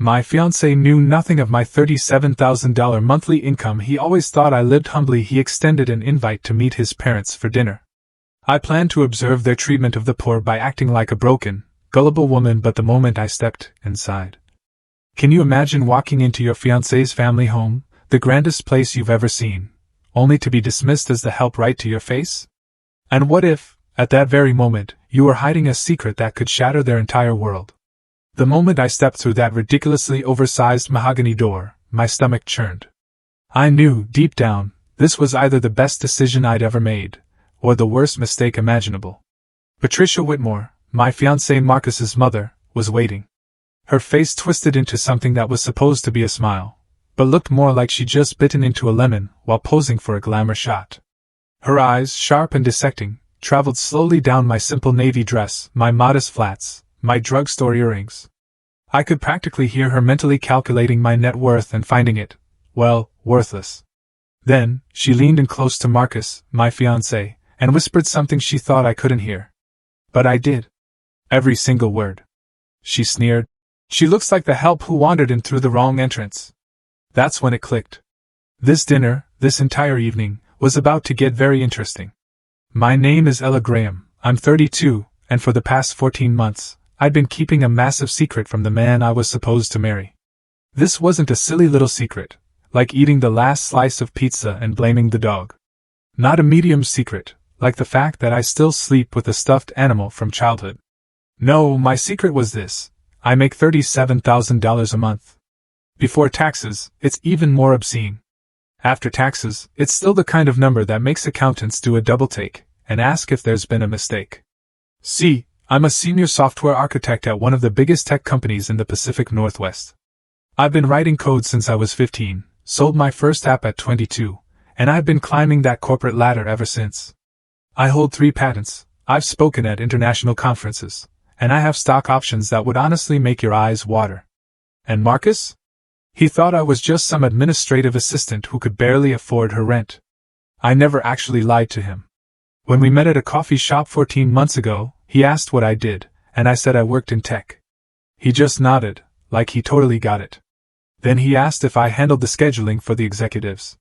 My fiancé knew nothing of my $37,000 monthly income. He always thought I lived humbly. He extended an invite to meet his parents for dinner. I planned to observe their treatment of the poor by acting like a broken, gullible woman, but the moment I stepped inside. Can you imagine walking into your fiancé's family home, the grandest place you've ever seen, only to be dismissed as the help right to your face? And what if, at that very moment, you were hiding a secret that could shatter their entire world? The moment I stepped through that ridiculously oversized mahogany door, my stomach churned. I knew, deep down, this was either the best decision I'd ever made, or the worst mistake imaginable. Patricia Whitmore, my fiancé Marcus's mother, was waiting. Her face twisted into something that was supposed to be a smile, but looked more like she'd just bitten into a lemon while posing for a glamour shot. Her eyes, sharp and dissecting, traveled slowly down my simple navy dress, my modest flats, my drugstore earrings. I could practically hear her mentally calculating my net worth and finding it, well, worthless. Then, she leaned in close to Marcus, my fiancé, and whispered something she thought I couldn't hear. But I did. Every single word. She sneered. She looks like the help who wandered in through the wrong entrance. That's when it clicked. This dinner, this entire evening, was about to get very interesting. My name is Ella Graham, I'm 32, and for the past 14 months, I'd been keeping a massive secret from the man I was supposed to marry. This wasn't a silly little secret, like eating the last slice of pizza and blaming the dog. Not a medium secret, like the fact that I still sleep with a stuffed animal from childhood. No, my secret was this: I make $37,000 a month. Before taxes, it's even more obscene. After taxes, it's still the kind of number that makes accountants do a double take and ask if there's been a mistake. See, I'm a senior software architect at one of the biggest tech companies in the Pacific Northwest. I've been writing code since I was 15, sold my first app at 22, and I've been climbing that corporate ladder ever since. I hold 3 patents, I've spoken at international conferences, and I have stock options that would honestly make your eyes water. And Marcus? He thought I was just some administrative assistant who could barely afford her rent. I never actually lied to him. When we met at a coffee shop 14 months ago, he asked what I did, and I said I worked in tech. He just nodded, like he totally got it. Then he asked if I handled the scheduling for the executives.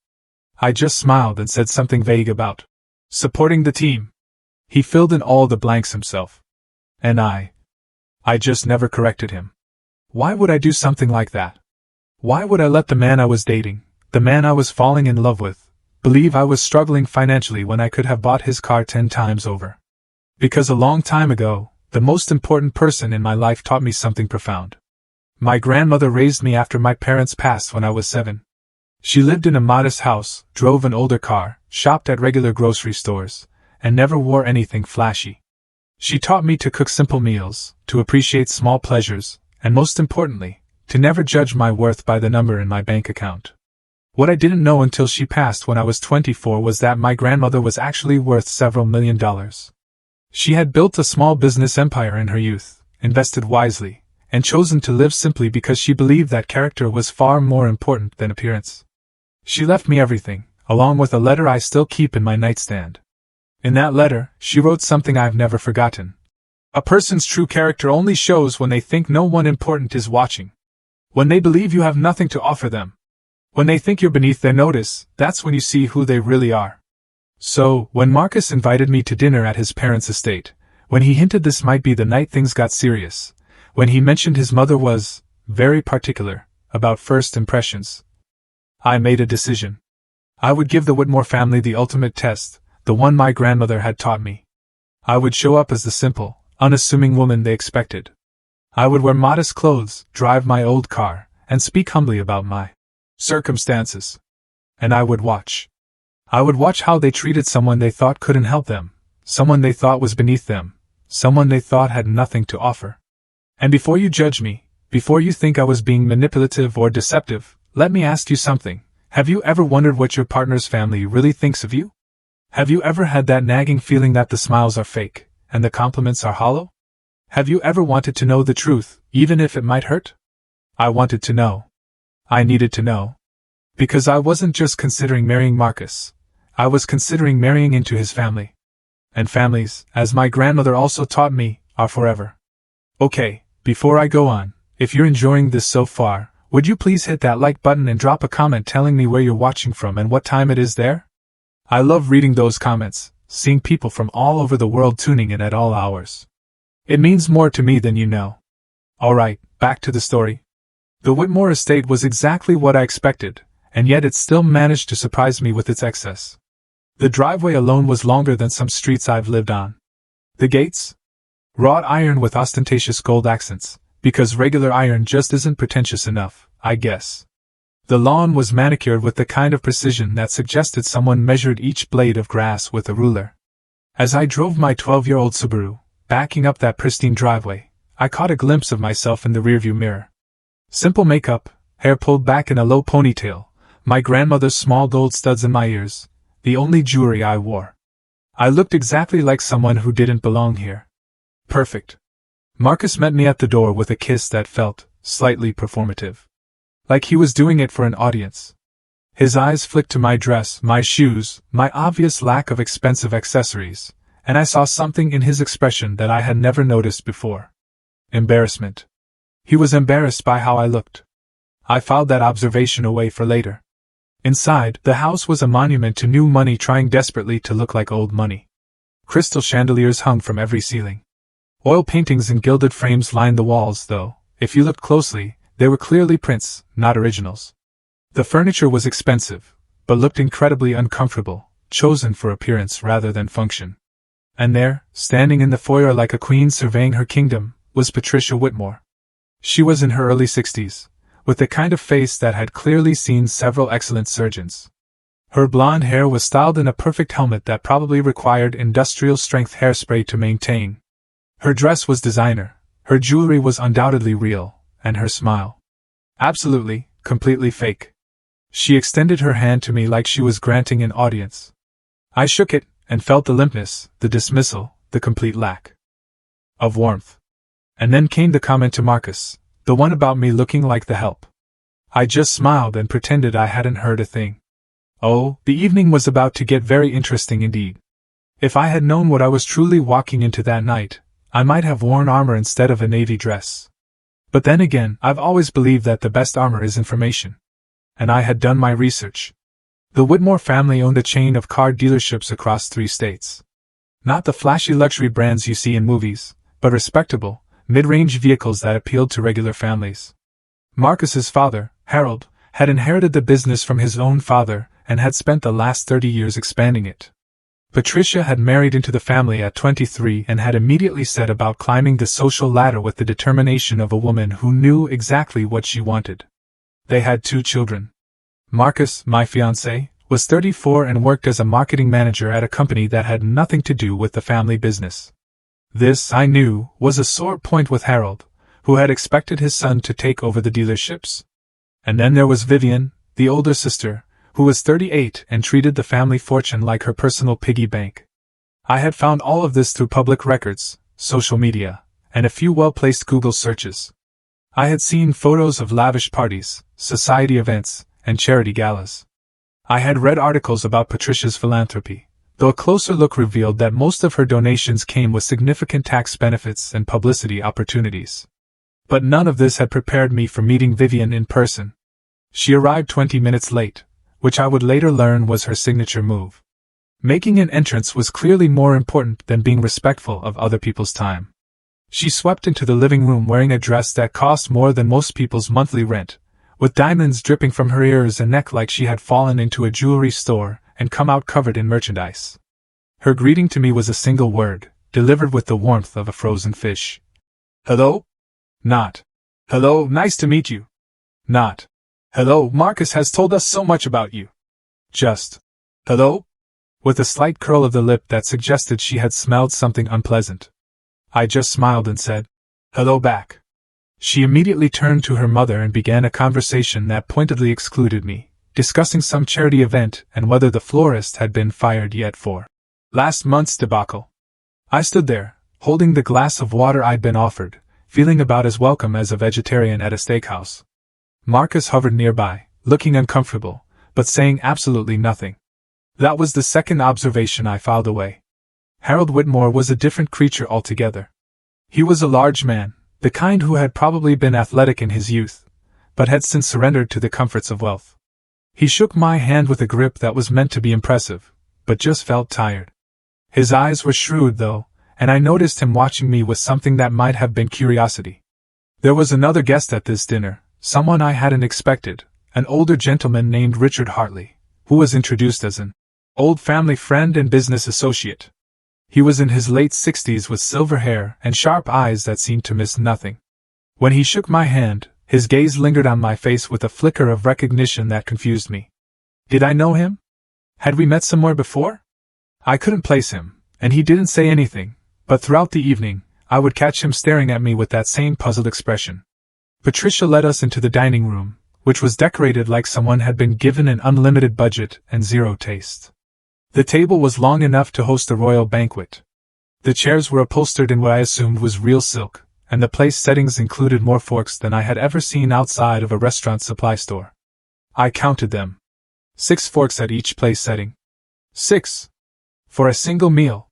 I just smiled and said something vague about supporting the team. He filled in all the blanks himself. And I just never corrected him. Why would I do something like that? Why would I let the man I was dating, the man I was falling in love with, believe I was struggling financially when I could have bought his car 10 times over? Because a long time ago, the most important person in my life taught me something profound. My grandmother raised me after my parents passed when I was 7. She lived in a modest house, drove an older car, shopped at regular grocery stores, and never wore anything flashy. She taught me to cook simple meals, to appreciate small pleasures, and most importantly, to never judge my worth by the number in my bank account. What I didn't know until she passed when I was 24 was that my grandmother was actually worth several $1,000,000. She had built a small business empire in her youth, invested wisely, and chosen to live simply because she believed that character was far more important than appearance. She left me everything, along with a letter I still keep in my nightstand. In that letter, she wrote something I've never forgotten. A person's true character only shows when they think no one important is watching. When they believe you have nothing to offer them. When they think you're beneath their notice, that's when you see who they really are. So, when Marcus invited me to dinner at his parents' estate, when he hinted this might be the night things got serious, when he mentioned his mother was very particular about first impressions, I made a decision. I would give the Whitmore family the ultimate test, the one my grandmother had taught me. I would show up as the simple, unassuming woman they expected. I would wear modest clothes, drive my old car, and speak humbly about my circumstances. And I would watch. I would watch how they treated someone they thought couldn't help them, someone they thought was beneath them, someone they thought had nothing to offer. And before you judge me, before you think I was being manipulative or deceptive, let me ask you something. Have you ever wondered what your partner's family really thinks of you? Have you ever had that nagging feeling that the smiles are fake, and the compliments are hollow? Have you ever wanted to know the truth, even if it might hurt? I wanted to know. I needed to know. Because I wasn't just considering marrying Marcus. I was considering marrying into his family. And families, as my grandmother also taught me, are forever. Okay, before I go on, If you're enjoying this so far, would you please hit that like button and drop a comment telling me where you're watching from and what time it is there? I love reading those comments, seeing people from all over the world tuning in at all hours. It means more to me than you know. Alright, back to the story. The Whitmore estate was exactly what I expected, and yet it still managed to surprise me with its excess. The driveway alone was longer than some streets I've lived on. The gates? Wrought iron with ostentatious gold accents, because regular iron just isn't pretentious enough, I guess. The lawn was manicured with the kind of precision that suggested someone measured each blade of grass with a ruler. As I drove my 12-year-old Subaru, backing up that pristine driveway, I caught a glimpse of myself in the rearview mirror. Simple makeup, hair pulled back in a low ponytail, my grandmother's small gold studs in my ears, the only jewelry I wore. I looked exactly like someone who didn't belong here. Perfect. Marcus met me at the door with a kiss that felt slightly performative. Like he was doing it for an audience. His eyes flicked to my dress, my shoes, my obvious lack of expensive accessories, and I saw something in his expression that I had never noticed before. Embarrassment. He was embarrassed by how I looked. I filed that observation away for later. Inside, the house was a monument to new money trying desperately to look like old money. Crystal chandeliers hung from every ceiling. Oil paintings in gilded frames lined the walls, though, if you looked closely, they were clearly prints, not originals. The furniture was expensive, but looked incredibly uncomfortable, chosen for appearance rather than function. And there, standing in the foyer like a queen surveying her kingdom, was Patricia Whitmore. She was in her early 60s, with the kind of face that had clearly seen several excellent surgeons. Her blonde hair was styled in a perfect helmet that probably required industrial-strength hairspray to maintain. Her dress was designer, her jewelry was undoubtedly real, and her smile. Absolutely, completely fake. She extended her hand to me like she was granting an audience. I shook it, and felt the limpness, the dismissal, the complete lack of warmth. And then came the comment to Marcus, the one about me looking like the help. I just smiled and pretended I hadn't heard a thing. Oh, the evening was about to get very interesting indeed. If I had known what I was truly walking into that night, I might have worn armor instead of a navy dress. But then again, I've always believed that the best armor is information. And I had done my research. The Whitmore family owned a chain of car dealerships across 3 states. Not the flashy luxury brands you see in movies, but respectable, mid-range vehicles that appealed to regular families. Marcus's father, Harold, had inherited the business from his own father and had spent the last 30 years expanding it. Patricia had married into the family at 23 and had immediately set about climbing the social ladder with the determination of a woman who knew exactly what she wanted. They had 2 children. Marcus, my fiancé, was 34 and worked as a marketing manager at a company that had nothing to do with the family business. This, I knew, was a sore point with Harold, who had expected his son to take over the dealerships. And then there was Vivian, the older sister, who was 38 and treated the family fortune like her personal piggy bank. I had found all of this through public records, social media, and a few well-placed Google searches. I had seen photos of lavish parties, society events, and charity galas. I had read articles about Patricia's philanthropy, though a closer look revealed that most of her donations came with significant tax benefits and publicity opportunities. But none of this had prepared me for meeting Vivian in person. She arrived 20 minutes late, which I would later learn was her signature move. Making an entrance was clearly more important than being respectful of other people's time. She swept into the living room wearing a dress that cost more than most people's monthly rent, with diamonds dripping from her ears and neck like she had fallen into a jewelry store and come out covered in merchandise. Her greeting to me was a single word, delivered with the warmth of a frozen fish. Hello? Not. Hello, nice to meet you. Not. Hello, Marcus has told us so much about you. Just. Hello? With a slight curl of the lip that suggested she had smelled something unpleasant. I just smiled and said, hello back. She immediately turned to her mother and began a conversation that pointedly excluded me, discussing some charity event and whether the florist had been fired yet for last month's debacle. I stood there, holding the glass of water I'd been offered, feeling about as welcome as a vegetarian at a steakhouse. Marcus hovered nearby, looking uncomfortable, but saying absolutely nothing. That was the second observation I filed away. Harold Whitmore was a different creature altogether. He was a large man, the kind who had probably been athletic in his youth, but had since surrendered to the comforts of wealth. He shook my hand with a grip that was meant to be impressive, but just felt tired. His eyes were shrewd, though, and I noticed him watching me with something that might have been curiosity. There was another guest at this dinner, someone I hadn't expected, an older gentleman named Richard Hartley, who was introduced as an old family friend and business associate. He was in his late 60s with silver hair and sharp eyes that seemed to miss nothing. When he shook my hand, his gaze lingered on my face with a flicker of recognition that confused me. Did I know him? Had we met somewhere before? I couldn't place him, and he didn't say anything, but throughout the evening, I would catch him staring at me with that same puzzled expression. Patricia led us into the dining room, which was decorated like someone had been given an unlimited budget and zero taste. The table was long enough to host a royal banquet. The chairs were upholstered in what I assumed was real silk, and the place settings included more forks than I had ever seen outside of a restaurant supply store. I counted them. 6 forks at each place setting. 6. For a single meal.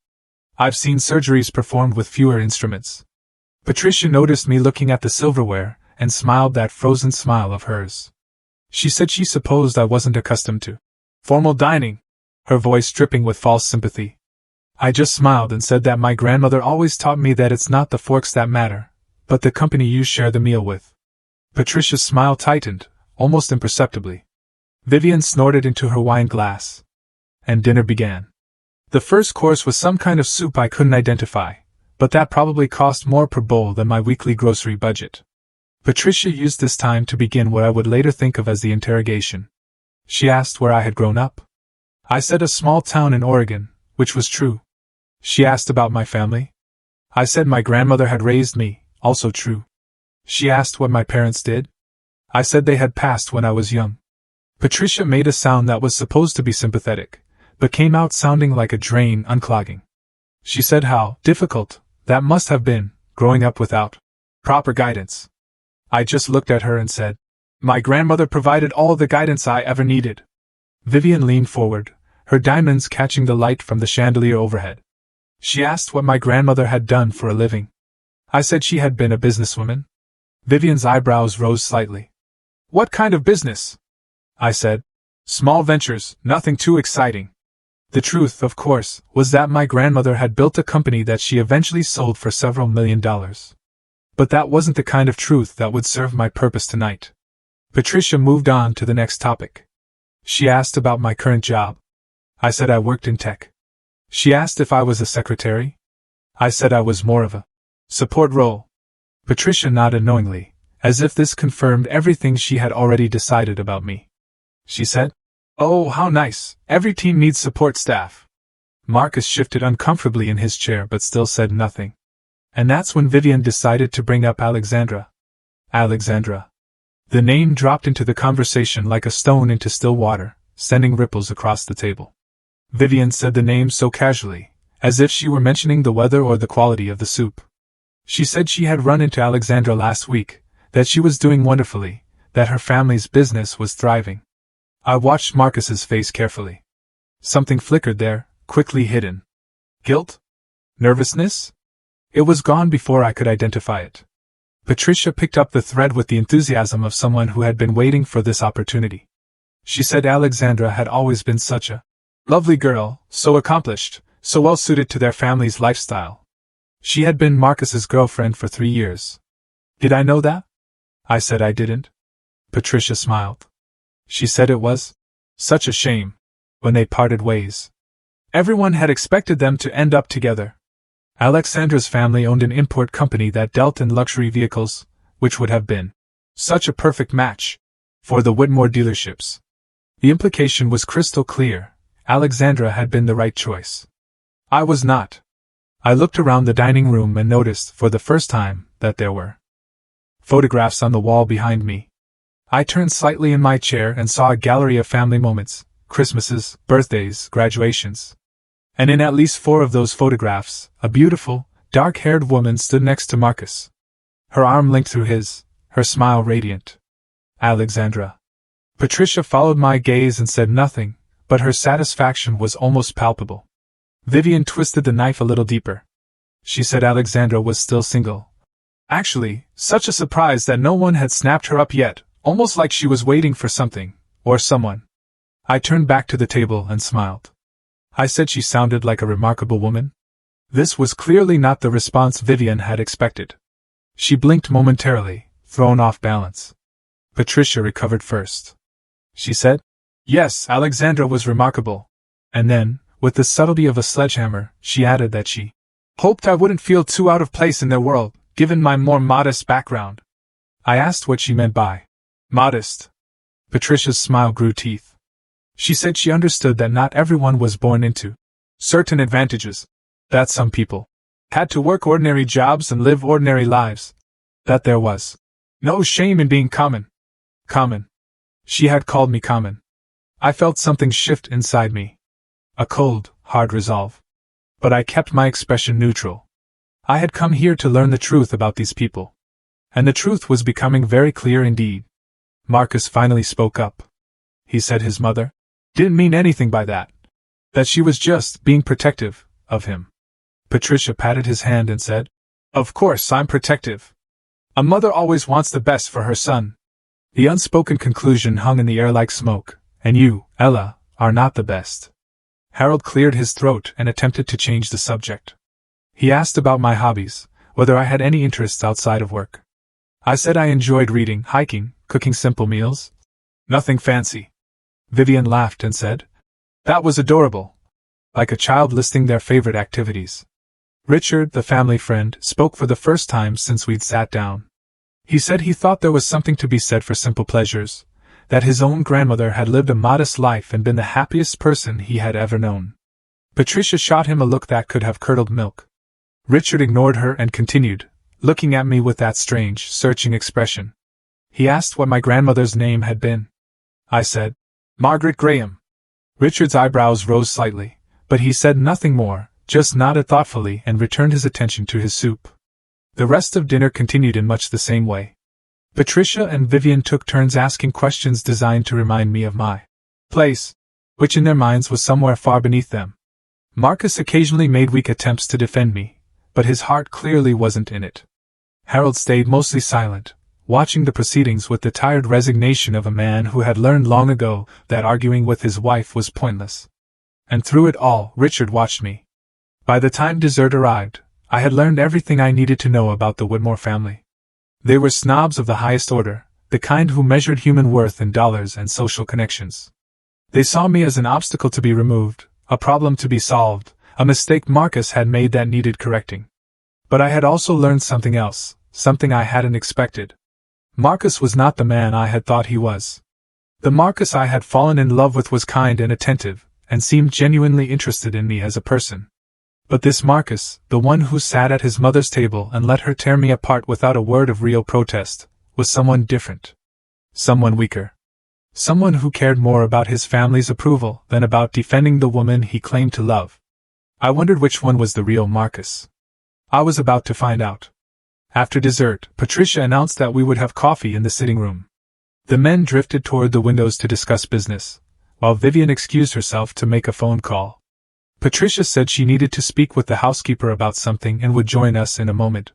I've seen surgeries performed with fewer instruments. Patricia noticed me looking at the silverware, and smiled that frozen smile of hers. She said she supposed I wasn't accustomed to formal dining, her voice dripping with false sympathy. I just smiled and said that my grandmother always taught me that it's not the forks that matter, but the company you share the meal with. Patricia's smile tightened, almost imperceptibly. Vivian snorted into her wine glass. And dinner began. The first course was some kind of soup I couldn't identify, but that probably cost more per bowl than my weekly grocery budget. Patricia used this time to begin what I would later think of as the interrogation. She asked where I had grown up. I said a small town in Oregon, which was true. She asked about my family. I said my grandmother had raised me, also true. She asked what my parents did. I said they had passed when I was young. Patricia made a sound that was supposed to be sympathetic, but came out sounding like a drain unclogging. She said how difficult that must have been, growing up without proper guidance. I just looked at her and said, my grandmother provided all the guidance I ever needed. Vivian leaned forward, her diamonds catching the light from the chandelier overhead. She asked what my grandmother had done for a living. I said she had been a businesswoman. Vivian's eyebrows rose slightly. What kind of business? I said. Small ventures, nothing too exciting. The truth, of course, was that my grandmother had built a company that she eventually sold for several $1 million. But that wasn't the kind of truth that would serve my purpose tonight. Patricia moved on to the next topic. She asked about my current job. I said I worked in tech. She asked if I was a secretary. I said I was more of a support role. Patricia nodded knowingly, as if this confirmed everything she had already decided about me. She said, oh, how nice, every team needs support staff. Marcus shifted uncomfortably in his chair but still said nothing. And that's when Vivian decided to bring up Alexandra. Alexandra. The name dropped into the conversation like a stone into still water, sending ripples across the table. Vivian said the name so casually, as if she were mentioning the weather or the quality of the soup. She said she had run into Alexandra last week, that she was doing wonderfully, that her family's business was thriving. I watched Marcus's face carefully. Something flickered there, quickly hidden. Guilt? Nervousness? It was gone before I could identify it. Patricia picked up the thread with the enthusiasm of someone who had been waiting for this opportunity. She said Alexandra had always been such a lovely girl, so accomplished, so well suited to their family's lifestyle. She had been Marcus's girlfriend for 3 years. Did I know that? I said I didn't. Patricia smiled. She said it was such a shame when they parted ways. Everyone had expected them to end up together. Alexandra's family owned an import company that dealt in luxury vehicles, which would have been such a perfect match for the Whitmore dealerships. The implication was crystal clear. Alexandra had been the right choice. I was not. I looked around the dining room and noticed, for the first time, that there were photographs on the wall behind me. I turned slightly in my chair and saw a gallery of family moments, Christmases, birthdays, graduations. And in at least 4 of those photographs, a beautiful, dark-haired woman stood next to Marcus. Her arm linked through his, her smile radiant. Alexandra. Patricia followed my gaze and said nothing, but her satisfaction was almost palpable. Vivian twisted the knife a little deeper. She said Alexandra was still single. Actually, such a surprise that no one had snapped her up yet, almost like she was waiting for something, or someone. I turned back to the table and smiled. I said she sounded like a remarkable woman. This was clearly not the response Vivian had expected. She blinked momentarily, thrown off balance. Patricia recovered first. She said, "Yes, Alexandra was remarkable." And then, with the subtlety of a sledgehammer, she added that she hoped I wouldn't feel too out of place in their world, given my more modest background. I asked what she meant by modest. Patricia's smile grew teeth. She said she understood that not everyone was born into certain advantages, that some people had to work ordinary jobs and live ordinary lives, that there was no shame in being common. Common. She had called me common. I felt something shift inside me. A cold, hard resolve. But I kept my expression neutral. I had come here to learn the truth about these people. And the truth was becoming very clear indeed. Marcus finally spoke up. He said his mother didn't mean anything by that. That she was just being protective of him. Patricia patted his hand and said, "Of course I'm protective. A mother always wants the best for her son." The unspoken conclusion hung in the air like smoke. "And you, Ella, are not the best." Harold cleared his throat and attempted to change the subject. He asked about my hobbies, whether I had any interests outside of work. I said I enjoyed reading, hiking, cooking simple meals. Nothing fancy. Vivian laughed and said, "That was adorable." Like a child listing their favorite activities. Richard, the family friend, spoke for the first time since we'd sat down. He said he thought there was something to be said for simple pleasures, that his own grandmother had lived a modest life and been the happiest person he had ever known. Patricia shot him a look that could have curdled milk. Richard ignored her and continued, looking at me with that strange, searching expression. He asked what my grandmother's name had been. I said, "Margaret Graham." Richard's eyebrows rose slightly, but he said nothing more, just nodded thoughtfully and returned his attention to his soup. The rest of dinner continued in much the same way. Patricia and Vivian took turns asking questions designed to remind me of my place, which in their minds was somewhere far beneath them. Marcus occasionally made weak attempts to defend me, but his heart clearly wasn't in it. Harold stayed mostly silent, watching the proceedings with the tired resignation of a man who had learned long ago that arguing with his wife was pointless. And through it all, Richard watched me. By the time dessert arrived, I had learned everything I needed to know about the Whitmore family. They were snobs of the highest order, the kind who measured human worth in dollars and social connections. They saw me as an obstacle to be removed, a problem to be solved, a mistake Marcus had made that needed correcting. But I had also learned something else, something I hadn't expected. Marcus was not the man I had thought he was. The Marcus I had fallen in love with was kind and attentive, and seemed genuinely interested in me as a person. But this Marcus, the one who sat at his mother's table and let her tear me apart without a word of real protest, was someone different. Someone weaker. Someone who cared more about his family's approval than about defending the woman he claimed to love. I wondered which one was the real Marcus. I was about to find out. After dessert, Patricia announced that we would have coffee in the sitting room. The men drifted toward the windows to discuss business, while Vivian excused herself to make a phone call. Patricia said she needed to speak with the housekeeper about something and would join us in a moment.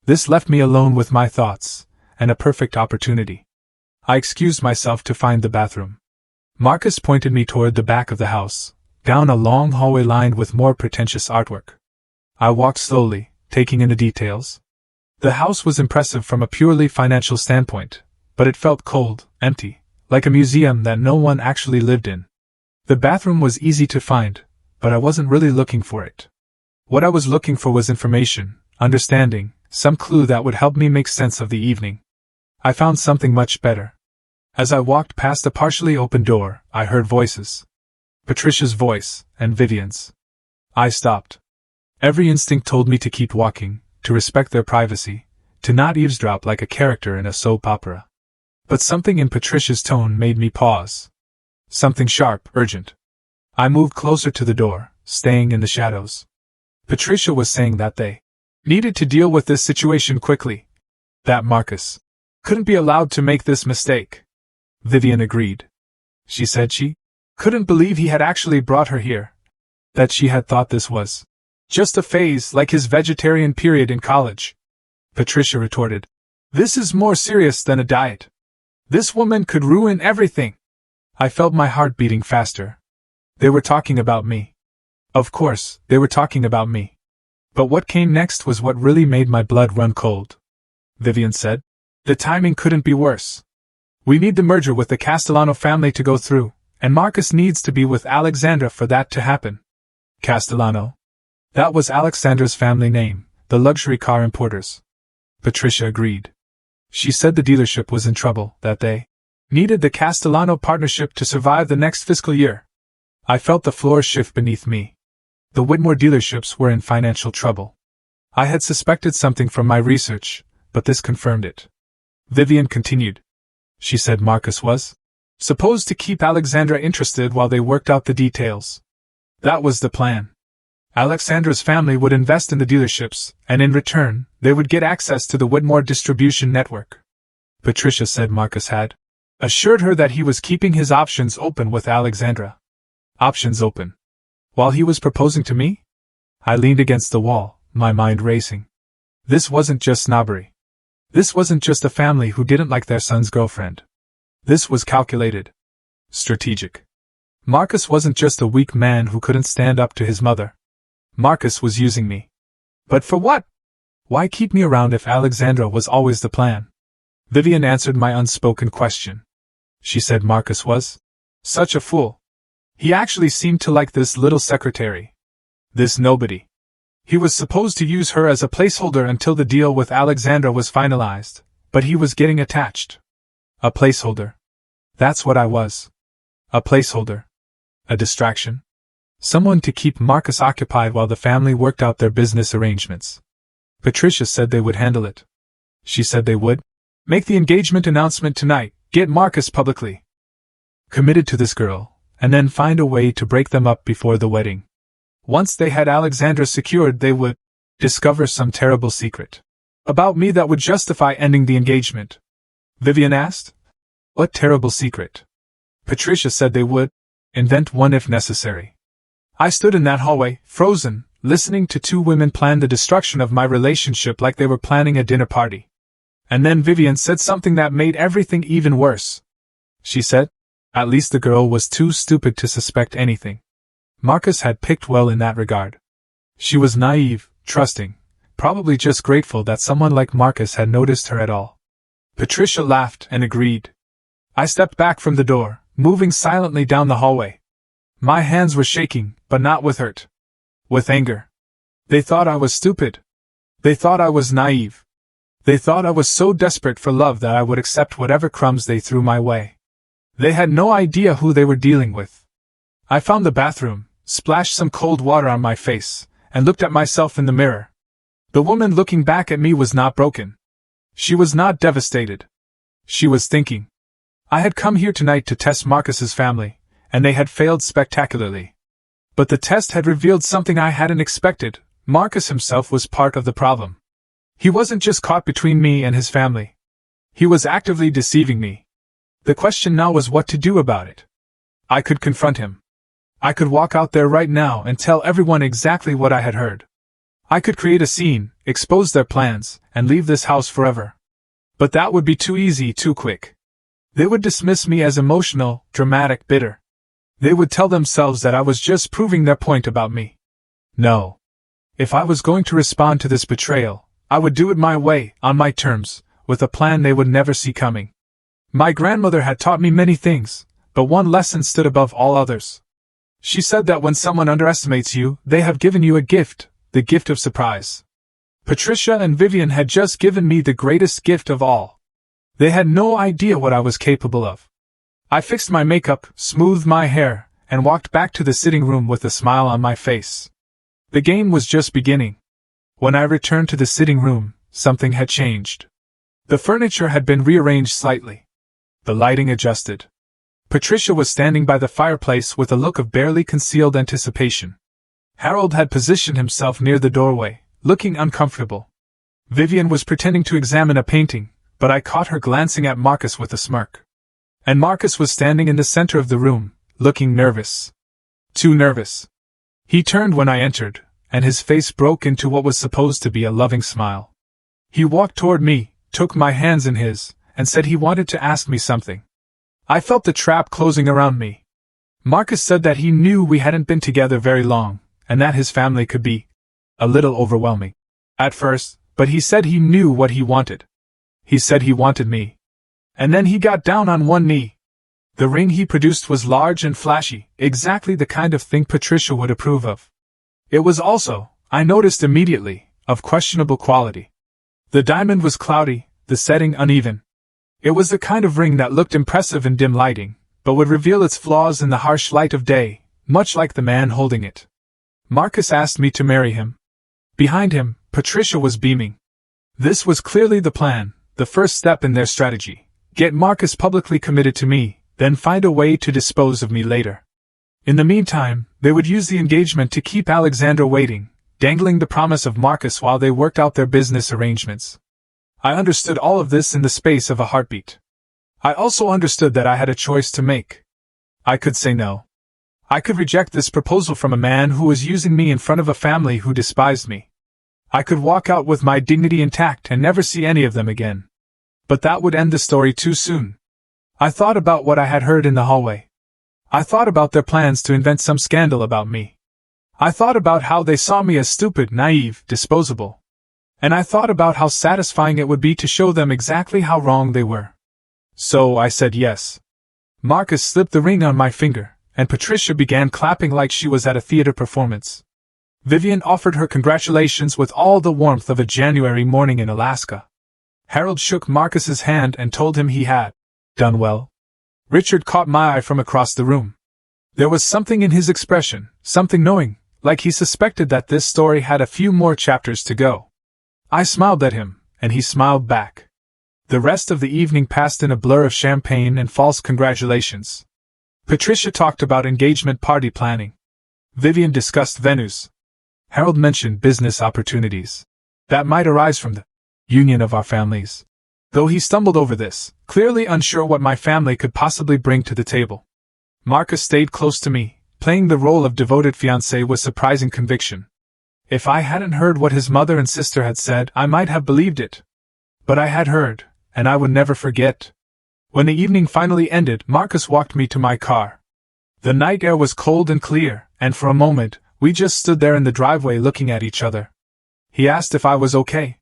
This left me alone with my thoughts, and a perfect opportunity. I excused myself to find the bathroom. Marcus pointed me toward the back of the house, down a long hallway lined with more pretentious artwork. I walked slowly, taking in the details. The house was impressive from a purely financial standpoint, but it felt cold, empty, like a museum that no one actually lived in. The bathroom was easy to find, but I wasn't really looking for it. What I was looking for was information, understanding, some clue that would help me make sense of the evening. I found something much better. As I walked past a partially open door, I heard voices. Patricia's voice, and Vivian's. I stopped. Every instinct told me to keep walking, to respect their privacy, to not eavesdrop like a character in a soap opera. But something in Patricia's tone made me pause. Something sharp, urgent. I moved closer to the door, staying in the shadows. Patricia was saying that they needed to deal with this situation quickly. That Marcus couldn't be allowed to make this mistake. Vivian agreed. She said she couldn't believe he had actually brought her here. That she had thought this was just a phase like his vegetarian period in college. Patricia retorted. This is more serious than a diet. This woman could ruin everything. I felt my heart beating faster. They were talking about me. Of course, they were talking about me. But what came next was what really made my blood run cold. Vivian said, the timing couldn't be worse. We need the merger with the Castellano family to go through, and Marcus needs to be with Alexandra for that to happen. Castellano? That was Alexandra's family name, the luxury car importers. Patricia agreed. She said the dealership was in trouble, that they needed the Castellano partnership to survive the next fiscal year. I felt the floor shift beneath me. The Whitmore dealerships were in financial trouble. I had suspected something from my research, but this confirmed it. Vivian continued. She said Marcus was supposed to keep Alexandra interested while they worked out the details. That was the plan. Alexandra's family would invest in the dealerships, and in return, they would get access to the Whitmore distribution network. Patricia said Marcus had assured her that he was keeping his options open with Alexandra. Options open. While he was proposing to me? I leaned against the wall, my mind racing. This wasn't just snobbery. This wasn't just a family who didn't like their son's girlfriend. This was calculated. Strategic. Marcus wasn't just a weak man who couldn't stand up to his mother. Marcus was using me. But for what? Why keep me around if Alexandra was always the plan? Vivian answered my unspoken question. She said Marcus was such a fool. He actually seemed to like this little secretary. This nobody. He was supposed to use her as a placeholder until the deal with Alexandra was finalized, but he was getting attached. A placeholder. That's what I was. A placeholder. A distraction. Someone to keep Marcus occupied while the family worked out their business arrangements. Patricia said they would handle it. She said they would make the engagement announcement tonight, get Marcus publicly committed to this girl, and then find a way to break them up before the wedding. Once they had Alexandra secured, they would discover some terrible secret about me that would justify ending the engagement. Vivian asked. What terrible secret? Patricia said they would invent one if necessary. I stood in that hallway, frozen, listening to two women plan the destruction of my relationship like they were planning a dinner party. And then Vivian said something that made everything even worse. She said, at least the girl was too stupid to suspect anything. Marcus had picked well in that regard. She was naive, trusting, probably just grateful that someone like Marcus had noticed her at all. Patricia laughed and agreed. I stepped back from the door, moving silently down the hallway. My hands were shaking, but not with hurt. With anger. They thought I was stupid. They thought I was naive. They thought I was so desperate for love that I would accept whatever crumbs they threw my way. They had no idea who they were dealing with. I found the bathroom, splashed some cold water on my face, and looked at myself in the mirror. The woman looking back at me was not broken. She was not devastated. She was thinking. I had come here tonight to test Marcus's family, and they had failed spectacularly. But the test had revealed something I hadn't expected. Marcus himself was part of the problem. He wasn't just caught between me and his family. He was actively deceiving me. The question now was what to do about it. I could confront him. I could walk out there right now and tell everyone exactly what I had heard. I could create a scene, expose their plans, and leave this house forever. But that would be too easy, too quick. They would dismiss me as emotional, dramatic, bitter. They would tell themselves that I was just proving their point about me. No. If I was going to respond to this betrayal, I would do it my way, on my terms, with a plan they would never see coming. My grandmother had taught me many things, but one lesson stood above all others. She said that when someone underestimates you, they have given you a gift, the gift of surprise. Patricia and Vivian had just given me the greatest gift of all. They had no idea what I was capable of. I fixed my makeup, smoothed my hair, and walked back to the sitting room with a smile on my face. The game was just beginning. When I returned to the sitting room, something had changed. The furniture had been rearranged slightly. The lighting adjusted. Patricia was standing by the fireplace with a look of barely concealed anticipation. Harold had positioned himself near the doorway, looking uncomfortable. Vivian was pretending to examine a painting, but I caught her glancing at Marcus with a smirk. And Marcus was standing in the center of the room, looking nervous. Too nervous. He turned when I entered, and his face broke into what was supposed to be a loving smile. He walked toward me, took my hands in his, and said he wanted to ask me something. I felt the trap closing around me. Marcus said that he knew we hadn't been together very long, and that his family could be a little overwhelming at first, but he said he knew what he wanted. He said he wanted me. And then he got down on one knee. The ring he produced was large and flashy, exactly the kind of thing Patricia would approve of. It was also, I noticed immediately, of questionable quality. The diamond was cloudy, the setting uneven. It was the kind of ring that looked impressive in dim lighting, but would reveal its flaws in the harsh light of day, much like the man holding it. Marcus asked me to marry him. Behind him, Patricia was beaming. This was clearly the plan, the first step in their strategy. Get Marcus publicly committed to me, then find a way to dispose of me later. In the meantime, they would use the engagement to keep Alexandra waiting, dangling the promise of Marcus while they worked out their business arrangements. I understood all of this in the space of a heartbeat. I also understood that I had a choice to make. I could say no. I could reject this proposal from a man who was using me in front of a family who despised me. I could walk out with my dignity intact and never see any of them again. But that would end the story too soon. I thought about what I had heard in the hallway. I thought about their plans to invent some scandal about me. I thought about how they saw me as stupid, naive, disposable. And I thought about how satisfying it would be to show them exactly how wrong they were. So I said yes. Marcus slipped the ring on my finger, and Patricia began clapping like she was at a theater performance. Vivian offered her congratulations with all the warmth of a January morning in Alaska. Harold shook Marcus's hand and told him he had done well. Richard caught my eye from across the room. There was something in his expression, something knowing, like he suspected that this story had a few more chapters to go. I smiled at him, and he smiled back. The rest of the evening passed in a blur of champagne and false congratulations. Patricia talked about engagement party planning. Vivian discussed venues. Harold mentioned business opportunities that might arise from the union of our families. Though he stumbled over this, clearly unsure what my family could possibly bring to the table. Marcus stayed close to me, playing the role of devoted fiancé with surprising conviction. If I hadn't heard what his mother and sister had said, I might have believed it. But I had heard, and I would never forget. When the evening finally ended, Marcus walked me to my car. The night air was cold and clear, and for a moment, we just stood there in the driveway looking at each other. He asked if I was okay.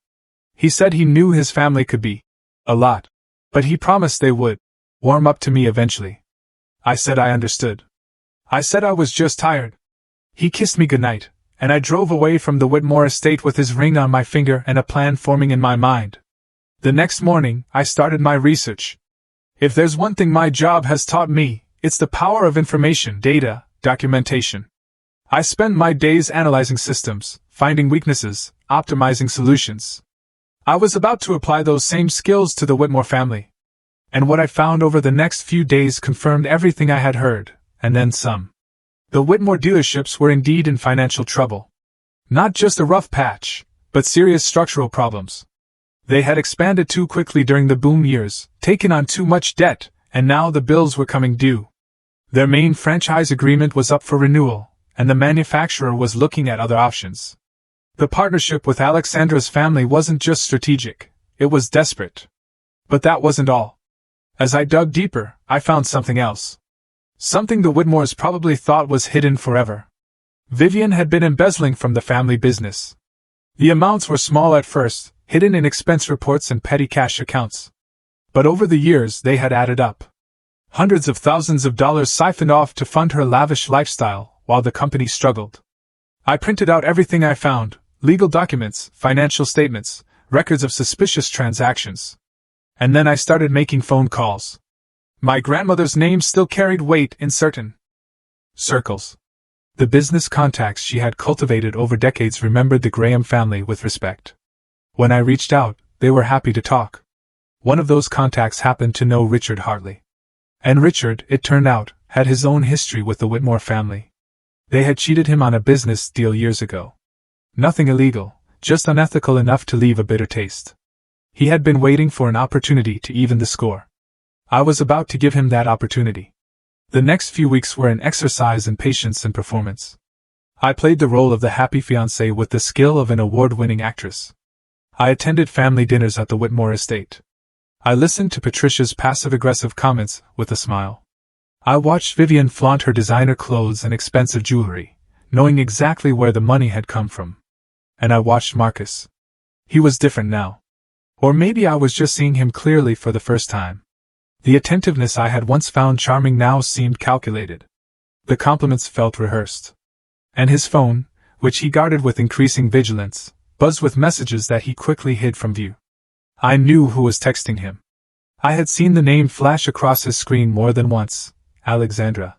He said he knew his family could be a lot, but he promised they would warm up to me eventually. I said I understood. I said I was just tired. He kissed me goodnight, and I drove away from the Whitmore estate with his ring on my finger and a plan forming in my mind. The next morning, I started my research. If there's one thing my job has taught me, it's the power of information, data, documentation. I spend my days analyzing systems, finding weaknesses, optimizing solutions. I was about to apply those same skills to the Whitmore family. And what I found over the next few days confirmed everything I had heard, and then some. The Whitmore dealerships were indeed in financial trouble. Not just a rough patch, but serious structural problems. They had expanded too quickly during the boom years, taken on too much debt, and now the bills were coming due. Their main franchise agreement was up for renewal, and the manufacturer was looking at other options. The partnership with Alexandra's family wasn't just strategic, it was desperate. But that wasn't all. As I dug deeper, I found something else. Something the Whitmores probably thought was hidden forever. Vivian had been embezzling from the family business. The amounts were small at first, hidden in expense reports and petty cash accounts. But over the years they had added up. Hundreds of thousands of dollars siphoned off to fund her lavish lifestyle, while the company struggled. I printed out everything I found, legal documents, financial statements, records of suspicious transactions. And then I started making phone calls. My grandmother's name still carried weight in certain circles. The business contacts she had cultivated over decades remembered the Graham family with respect. When I reached out, they were happy to talk. One of those contacts happened to know Richard Hartley. And Richard, it turned out, had his own history with the Whitmore family. They had cheated him on a business deal years ago. Nothing illegal, just unethical enough to leave a bitter taste. He had been waiting for an opportunity to even the score. I was about to give him that opportunity. The next few weeks were an exercise in patience and performance. I played the role of the happy fiancé with the skill of an award-winning actress. I attended family dinners at the Whitmore estate. I listened to Patricia's passive-aggressive comments with a smile. I watched Vivian flaunt her designer clothes and expensive jewelry, knowing exactly where the money had come from. And I watched Marcus. He was different now. Or maybe I was just seeing him clearly for the first time. The attentiveness I had once found charming now seemed calculated. The compliments felt rehearsed. And his phone, which he guarded with increasing vigilance, buzzed with messages that he quickly hid from view. I knew who was texting him. I had seen the name flash across his screen more than once: Alexandra.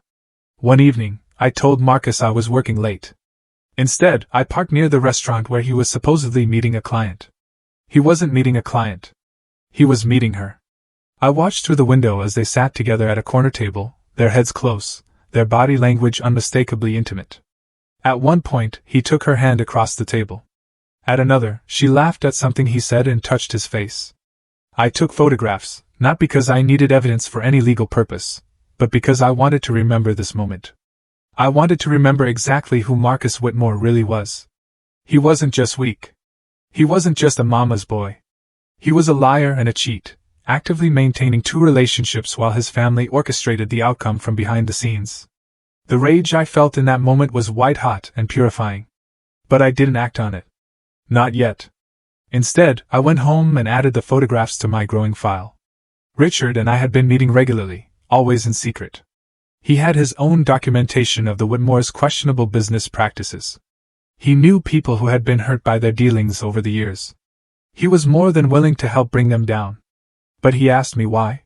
One evening, I told Marcus I was working late. Instead, I parked near the restaurant where he was supposedly meeting a client. He wasn't meeting a client. He was meeting her. I watched through the window as they sat together at a corner table, their heads close, their body language unmistakably intimate. At one point, he took her hand across the table. At another, she laughed at something he said and touched his face. I took photographs, not because I needed evidence for any legal purpose, but because I wanted to remember this moment. I wanted to remember exactly who Marcus Whitmore really was. He wasn't just weak. He wasn't just a mama's boy. He was a liar and a cheat, actively maintaining two relationships while his family orchestrated the outcome from behind the scenes. The rage I felt in that moment was white-hot and purifying. But I didn't act on it. Not yet. Instead, I went home and added the photographs to my growing file. Richard and I had been meeting regularly, always in secret. He had his own documentation of the Whitmores' questionable business practices. He knew people who had been hurt by their dealings over the years. He was more than willing to help bring them down. But he asked me why.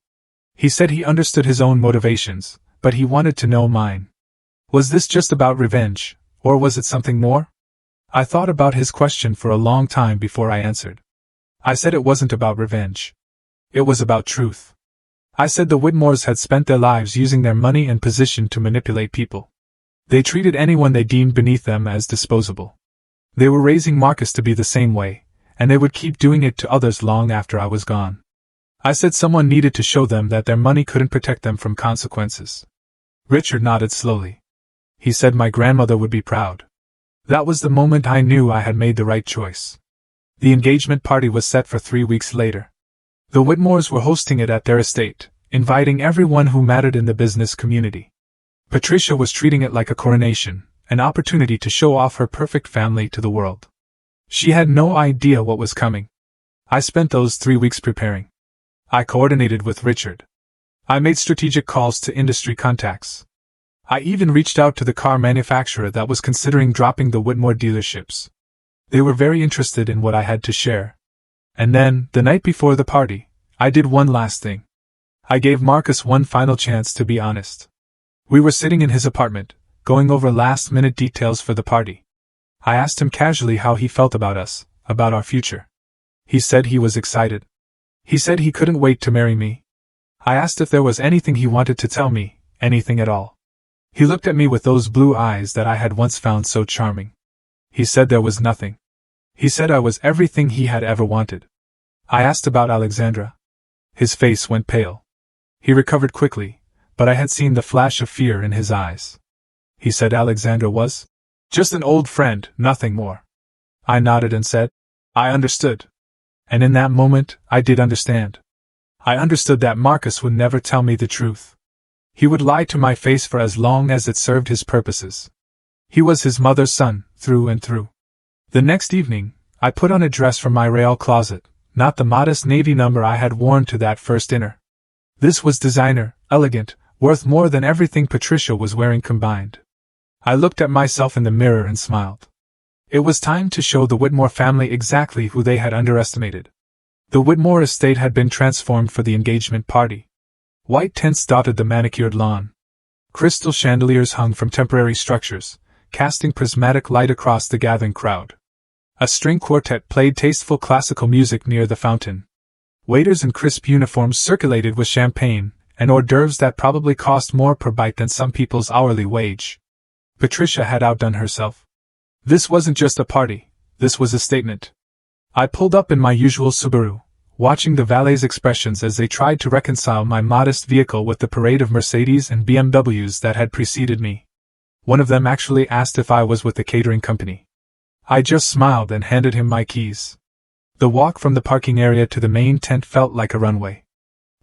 He said he understood his own motivations, but he wanted to know mine. Was this just about revenge, or was it something more? I thought about his question for a long time before I answered. I said it wasn't about revenge. It was about truth. I said the Whitmores had spent their lives using their money and position to manipulate people. They treated anyone they deemed beneath them as disposable. They were raising Marcus to be the same way, and they would keep doing it to others long after I was gone. I said someone needed to show them that their money couldn't protect them from consequences. Richard nodded slowly. He said my grandmother would be proud. That was the moment I knew I had made the right choice. The engagement party was set for 3 weeks later. The Whitmores were hosting it at their estate, inviting everyone who mattered in the business community. Patricia was treating it like a coronation, an opportunity to show off her perfect family to the world. She had no idea what was coming. I spent those 3 weeks preparing. I coordinated with Richard. I made strategic calls to industry contacts. I even reached out to the car manufacturer that was considering dropping the Whitmore dealerships. They were very interested in what I had to share. And then, the night before the party, I did one last thing. I gave Marcus one final chance to be honest. We were sitting in his apartment, going over last-minute details for the party. I asked him casually how he felt about us, about our future. He said he was excited. He said he couldn't wait to marry me. I asked if there was anything he wanted to tell me, anything at all. He looked at me with those blue eyes that I had once found so charming. He said there was nothing. He said I was everything he had ever wanted. I asked about Alexandra. His face went pale. He recovered quickly, but I had seen the flash of fear in his eyes. He said Alexandra was just an old friend, nothing more. I nodded and said, I understood. And in that moment, I did understand. I understood that Marcus would never tell me the truth. He would lie to my face for as long as it served his purposes. He was his mother's son, through and through. The next evening, I put on a dress from my Real closet, not the modest navy number I had worn to that first dinner. This was designer, elegant, worth more than everything Patricia was wearing combined. I looked at myself in the mirror and smiled. It was time to show the Whitmore family exactly who they had underestimated. The Whitmore estate had been transformed for the engagement party. White tents dotted the manicured lawn. Crystal chandeliers hung from temporary structures, casting prismatic light across the gathering crowd. A string quartet played tasteful classical music near the fountain. Waiters in crisp uniforms circulated with champagne, and hors d'oeuvres that probably cost more per bite than some people's hourly wage. Patricia had outdone herself. This wasn't just a party, this was a statement. I pulled up in my usual Subaru, watching the valet's expressions as they tried to reconcile my modest vehicle with the parade of Mercedes and BMWs that had preceded me. One of them actually asked if I was with the catering company. I just smiled and handed him my keys. The walk from the parking area to the main tent felt like a runway.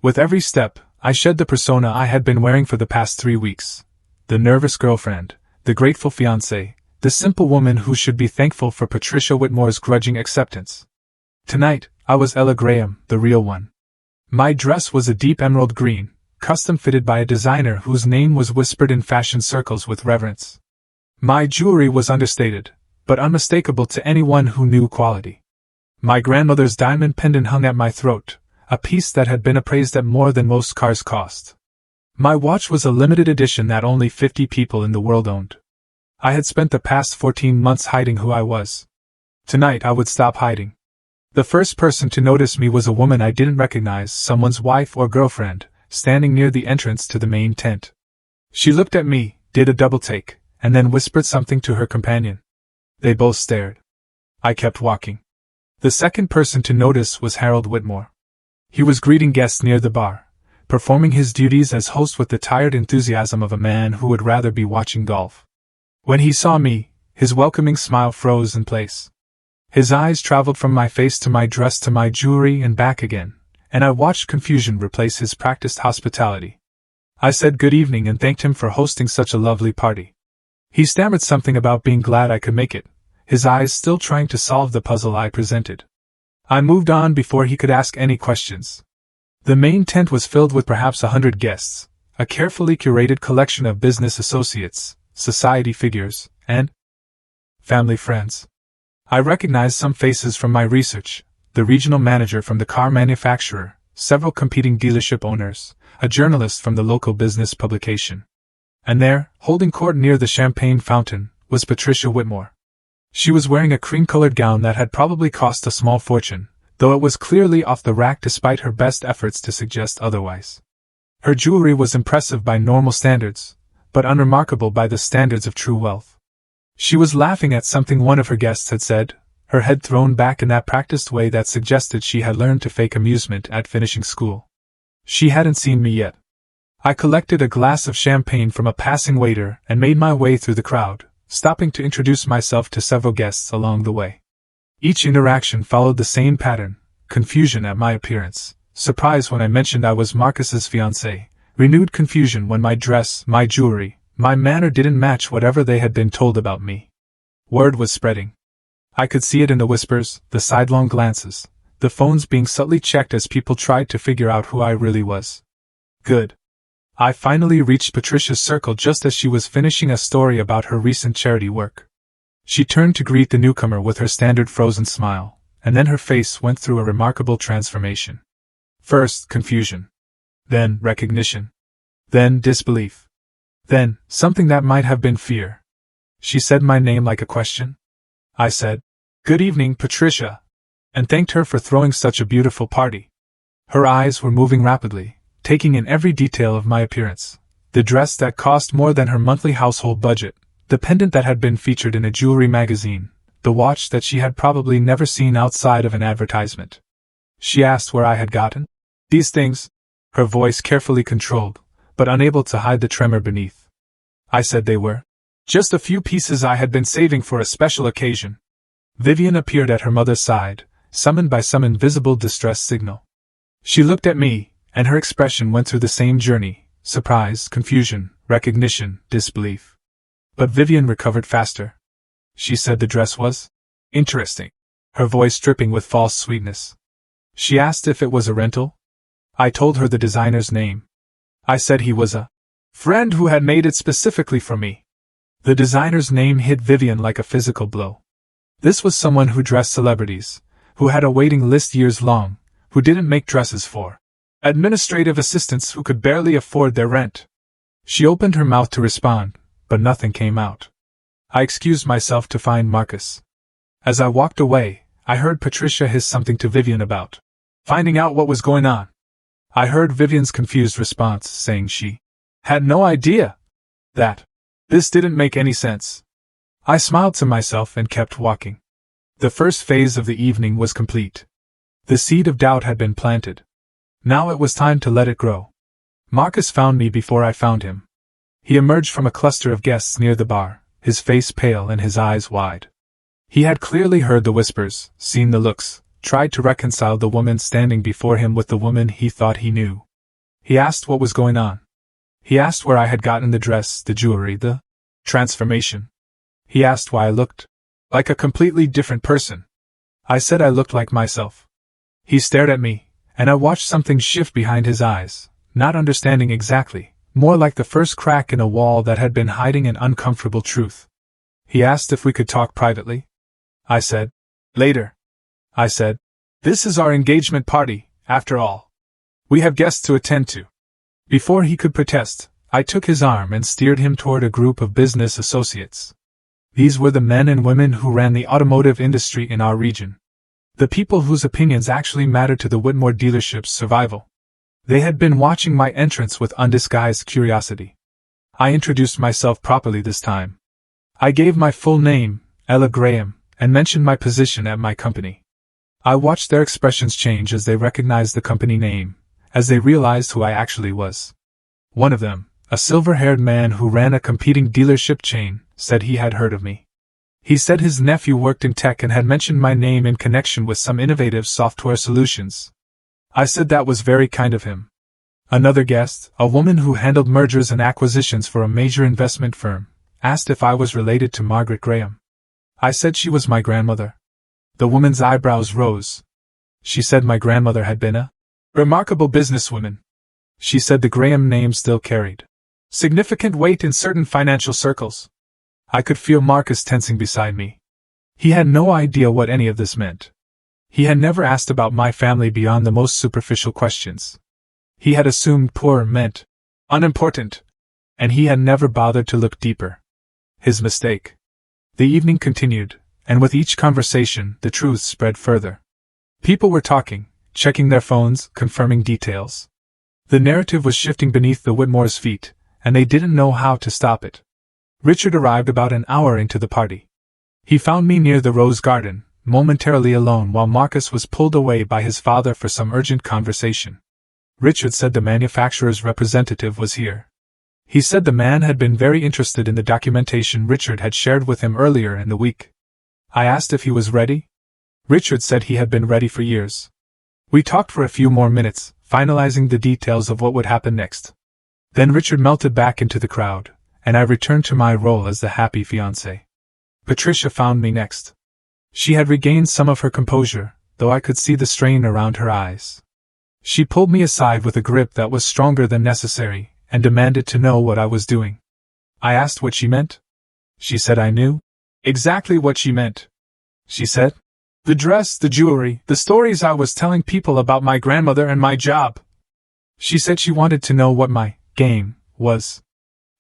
With every step, I shed the persona I had been wearing for the past 3 weeks. The nervous girlfriend, the grateful fiancé, the simple woman who should be thankful for Patricia Whitmore's grudging acceptance. Tonight, I was Ella Graham, the real one. My dress was a deep emerald green, custom-fitted by a designer whose name was whispered in fashion circles with reverence. My jewelry was understated, but unmistakable to anyone who knew quality. My grandmother's diamond pendant hung at my throat, a piece that had been appraised at more than most cars cost. My watch was a limited edition that only 50 people in the world owned. I had spent the past 14 months hiding who I was. Tonight I would stop hiding. The first person to notice me was a woman I didn't recognize, someone's wife or girlfriend, standing near the entrance to the main tent. She looked at me, did a double take, and then whispered something to her companion. They both stared. I kept walking. The second person to notice was Harold Whitmore. He was greeting guests near the bar, performing his duties as host with the tired enthusiasm of a man who would rather be watching golf. When he saw me, his welcoming smile froze in place. His eyes traveled from my face to my dress to my jewelry and back again, and I watched confusion replace his practiced hospitality. I said good evening and thanked him for hosting such a lovely party. He stammered something about being glad I could make it, his eyes still trying to solve the puzzle I presented. I moved on before he could ask any questions. The main tent was filled with perhaps 100 guests, a carefully curated collection of business associates, society figures, and family friends. I recognized some faces from my research, the regional manager from the car manufacturer, several competing dealership owners, a journalist from the local business publication. And there, holding court near the champagne fountain, was Patricia Whitmore. She was wearing a cream-colored gown that had probably cost a small fortune, though it was clearly off the rack despite her best efforts to suggest otherwise. Her jewelry was impressive by normal standards, but unremarkable by the standards of true wealth. She was laughing at something one of her guests had said, her head thrown back in that practiced way that suggested she had learned to fake amusement at finishing school. She hadn't seen me yet. I collected a glass of champagne from a passing waiter and made my way through the crowd, stopping to introduce myself to several guests along the way. Each interaction followed the same pattern: confusion at my appearance, surprise when I mentioned I was Marcus's fiancée, renewed confusion when my dress, my jewelry, my manner didn't match whatever they had been told about me. Word was spreading. I could see it in the whispers, the sidelong glances, the phones being subtly checked as people tried to figure out who I really was. Good. I finally reached Patricia's circle just as she was finishing a story about her recent charity work. She turned to greet the newcomer with her standard frozen smile, and then her face went through a remarkable transformation. First, confusion. Then, recognition. Then, disbelief. Then, something that might have been fear. She said my name like a question. I said, "Good evening, Patricia," and thanked her for throwing such a beautiful party. Her eyes were moving rapidly, taking in every detail of my appearance. The dress that cost more than her monthly household budget, the pendant that had been featured in a jewelry magazine, the watch that she had probably never seen outside of an advertisement. She asked where I had gotten these things, her voice carefully controlled, but unable to hide the tremor beneath. I said they were just a few pieces I had been saving for a special occasion. Vivian appeared at her mother's side, summoned by some invisible distress signal. She looked at me, and her expression went through the same journey: surprise, confusion, recognition, disbelief. But Vivian recovered faster. She said the dress was interesting, her voice dripping with false sweetness. She asked if it was a rental. I told her the designer's name. I said he was a friend who had made it specifically for me. The designer's name hit Vivian like a physical blow. This was someone who dressed celebrities, who had a waiting list years long, who didn't make dresses for administrative assistants who could barely afford their rent. She opened her mouth to respond, but nothing came out. I excused myself to find Marcus. As I walked away, I heard Patricia hiss something to Vivian about finding out what was going on. I heard Vivian's confused response, saying she had no idea that this didn't make any sense. I smiled to myself and kept walking. The first phase of the evening was complete. The seed of doubt had been planted. Now it was time to let it grow. Marcus found me before I found him. He emerged from a cluster of guests near the bar, his face pale and his eyes wide. He had clearly heard the whispers, seen the looks, tried to reconcile the woman standing before him with the woman he thought he knew. He asked what was going on. He asked where I had gotten the dress, the jewelry, the transformation. He asked why I looked like a completely different person. I said I looked like myself. He stared at me, and I watched something shift behind his eyes, not understanding exactly, more like the first crack in a wall that had been hiding an uncomfortable truth. He asked if we could talk privately. I said, later. I said, this is our engagement party, after all. We have guests to attend to. Before he could protest, I took his arm and steered him toward a group of business associates. These were the men and women who ran the automotive industry in our region. The people whose opinions actually mattered to the Whitmore dealership's survival. They had been watching my entrance with undisguised curiosity. I introduced myself properly this time. I gave my full name, Ella Graham, and mentioned my position at my company. I watched their expressions change as they recognized the company name, as they realized who I actually was. One of them, a silver-haired man who ran a competing dealership chain, said he had heard of me. He said his nephew worked in tech and had mentioned my name in connection with some innovative software solutions. I said that was very kind of him. Another guest, a woman who handled mergers and acquisitions for a major investment firm, asked if I was related to Margaret Graham. I said she was my grandmother. The woman's eyebrows rose. She said my grandmother had been a remarkable businesswoman. She said the Graham name still carried significant weight in certain financial circles. I could feel Marcus tensing beside me. He had no idea what any of this meant. He had never asked about my family beyond the most superficial questions. He had assumed poor meant unimportant, and he had never bothered to look deeper. His mistake. The evening continued, and with each conversation, the truth spread further. People were talking, checking their phones, confirming details. The narrative was shifting beneath the Whitmore's feet, and they didn't know how to stop it. Richard arrived about an hour into the party. He found me near the rose garden, momentarily alone while Marcus was pulled away by his father for some urgent conversation. Richard said the manufacturer's representative was here. He said the man had been very interested in the documentation Richard had shared with him earlier in the week. I asked if he was ready. Richard said he had been ready for years. We talked for a few more minutes, finalizing the details of what would happen next. Then Richard melted back into the crowd, and I returned to my role as the happy fiancé. Patricia found me next. She had regained some of her composure, though I could see the strain around her eyes. She pulled me aside with a grip that was stronger than necessary, and demanded to know what I was doing. I asked what she meant. She said I knew exactly what she meant. She said, the dress, the jewelry, the stories I was telling people about my grandmother and my job. She said she wanted to know what my game was.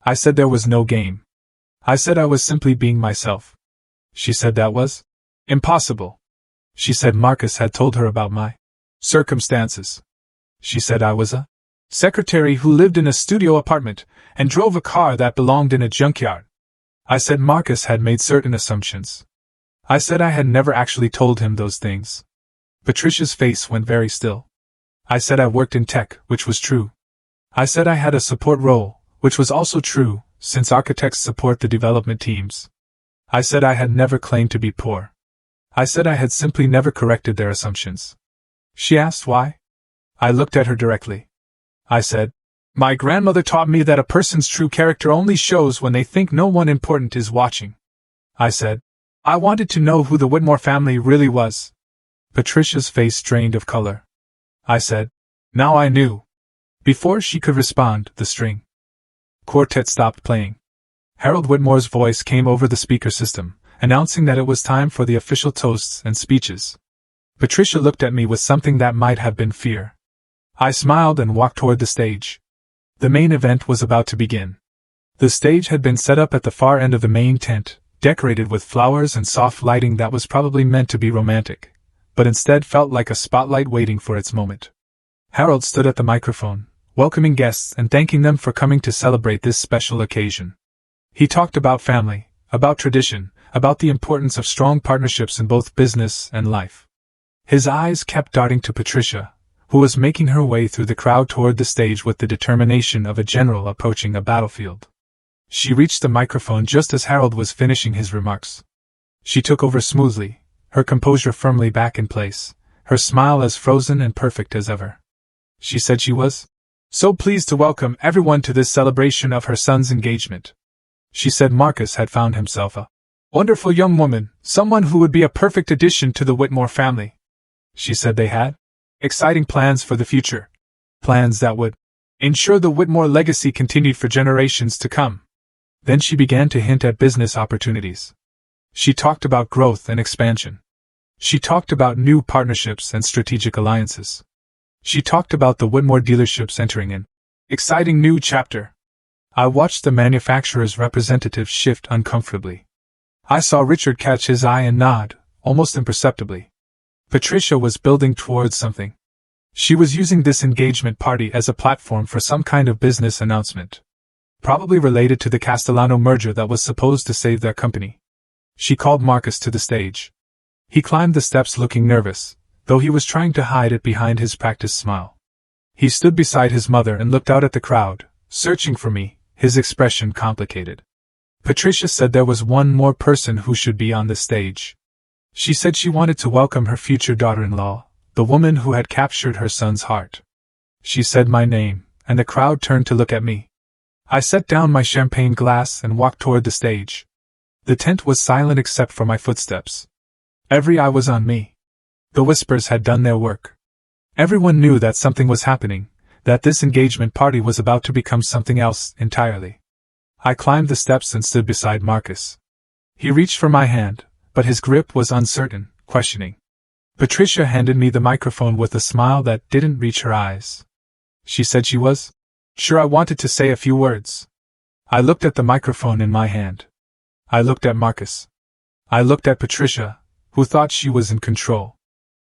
I said there was no game. I said I was simply being myself. She said that was impossible. She said Marcus had told her about my circumstances. She said I was a secretary who lived in a studio apartment and drove a car that belonged in a junkyard. I said Marcus had made certain assumptions. I said I had never actually told him those things. Patricia's face went very still. I said I worked in tech, which was true. I said I had a support role, which was also true, since architects support the development teams. I said I had never claimed to be poor. I said I had simply never corrected their assumptions. She asked why. I looked at her directly. I said, my grandmother taught me that a person's true character only shows when they think no one important is watching. I said, I wanted to know who the Whitmore family really was. Patricia's face drained of color. I said, now I knew. Before she could respond, the string quartet stopped playing. Harold Whitmore's voice came over the speaker system, announcing that it was time for the official toasts and speeches. Patricia looked at me with something that might have been fear. I smiled and walked toward the stage. The main event was about to begin. The stage had been set up at the far end of the main tent, decorated with flowers and soft lighting that was probably meant to be romantic, but instead felt like a spotlight waiting for its moment. Harold stood at the microphone, welcoming guests and thanking them for coming to celebrate this special occasion. He talked about family, about tradition, about the importance of strong partnerships in both business and life. His eyes kept darting to Patricia, who was making her way through the crowd toward the stage with the determination of a general approaching a battlefield. She reached the microphone just as Harold was finishing his remarks. She took over smoothly, her composure firmly back in place, her smile as frozen and perfect as ever. She said she was so pleased to welcome everyone to this celebration of her son's engagement. She said Marcus had found himself a wonderful young woman, someone who would be a perfect addition to the Whitmore family. She said they had exciting plans for the future, plans that would ensure the Whitmore legacy continued for generations to come. Then she began to hint at business opportunities. She talked about growth and expansion. She talked about new partnerships and strategic alliances. She talked about the Whitmore dealerships entering an exciting new chapter. I watched the manufacturer's representative shift uncomfortably. I saw Richard catch his eye and nod, almost imperceptibly. Patricia was building towards something. She was using this engagement party as a platform for some kind of business announcement, probably related to the Castellano merger that was supposed to save their company. She called Marcus to the stage. He climbed the steps looking nervous, though he was trying to hide it behind his practiced smile. He stood beside his mother and looked out at the crowd, searching for me, his expression complicated. Patricia said there was one more person who should be on the stage. She said she wanted to welcome her future daughter-in-law, the woman who had captured her son's heart. She said my name, and the crowd turned to look at me. I set down my champagne glass and walked toward the stage. The tent was silent except for my footsteps. Every eye was on me. The whispers had done their work. Everyone knew that something was happening, that this engagement party was about to become something else entirely. I climbed the steps and stood beside Marcus. He reached for my hand, but his grip was uncertain, questioning. Patricia handed me the microphone with a smile that didn't reach her eyes. She said she was sure I wanted to say a few words. I looked at the microphone in my hand. I looked at Marcus. I looked at Patricia, who thought she was in control.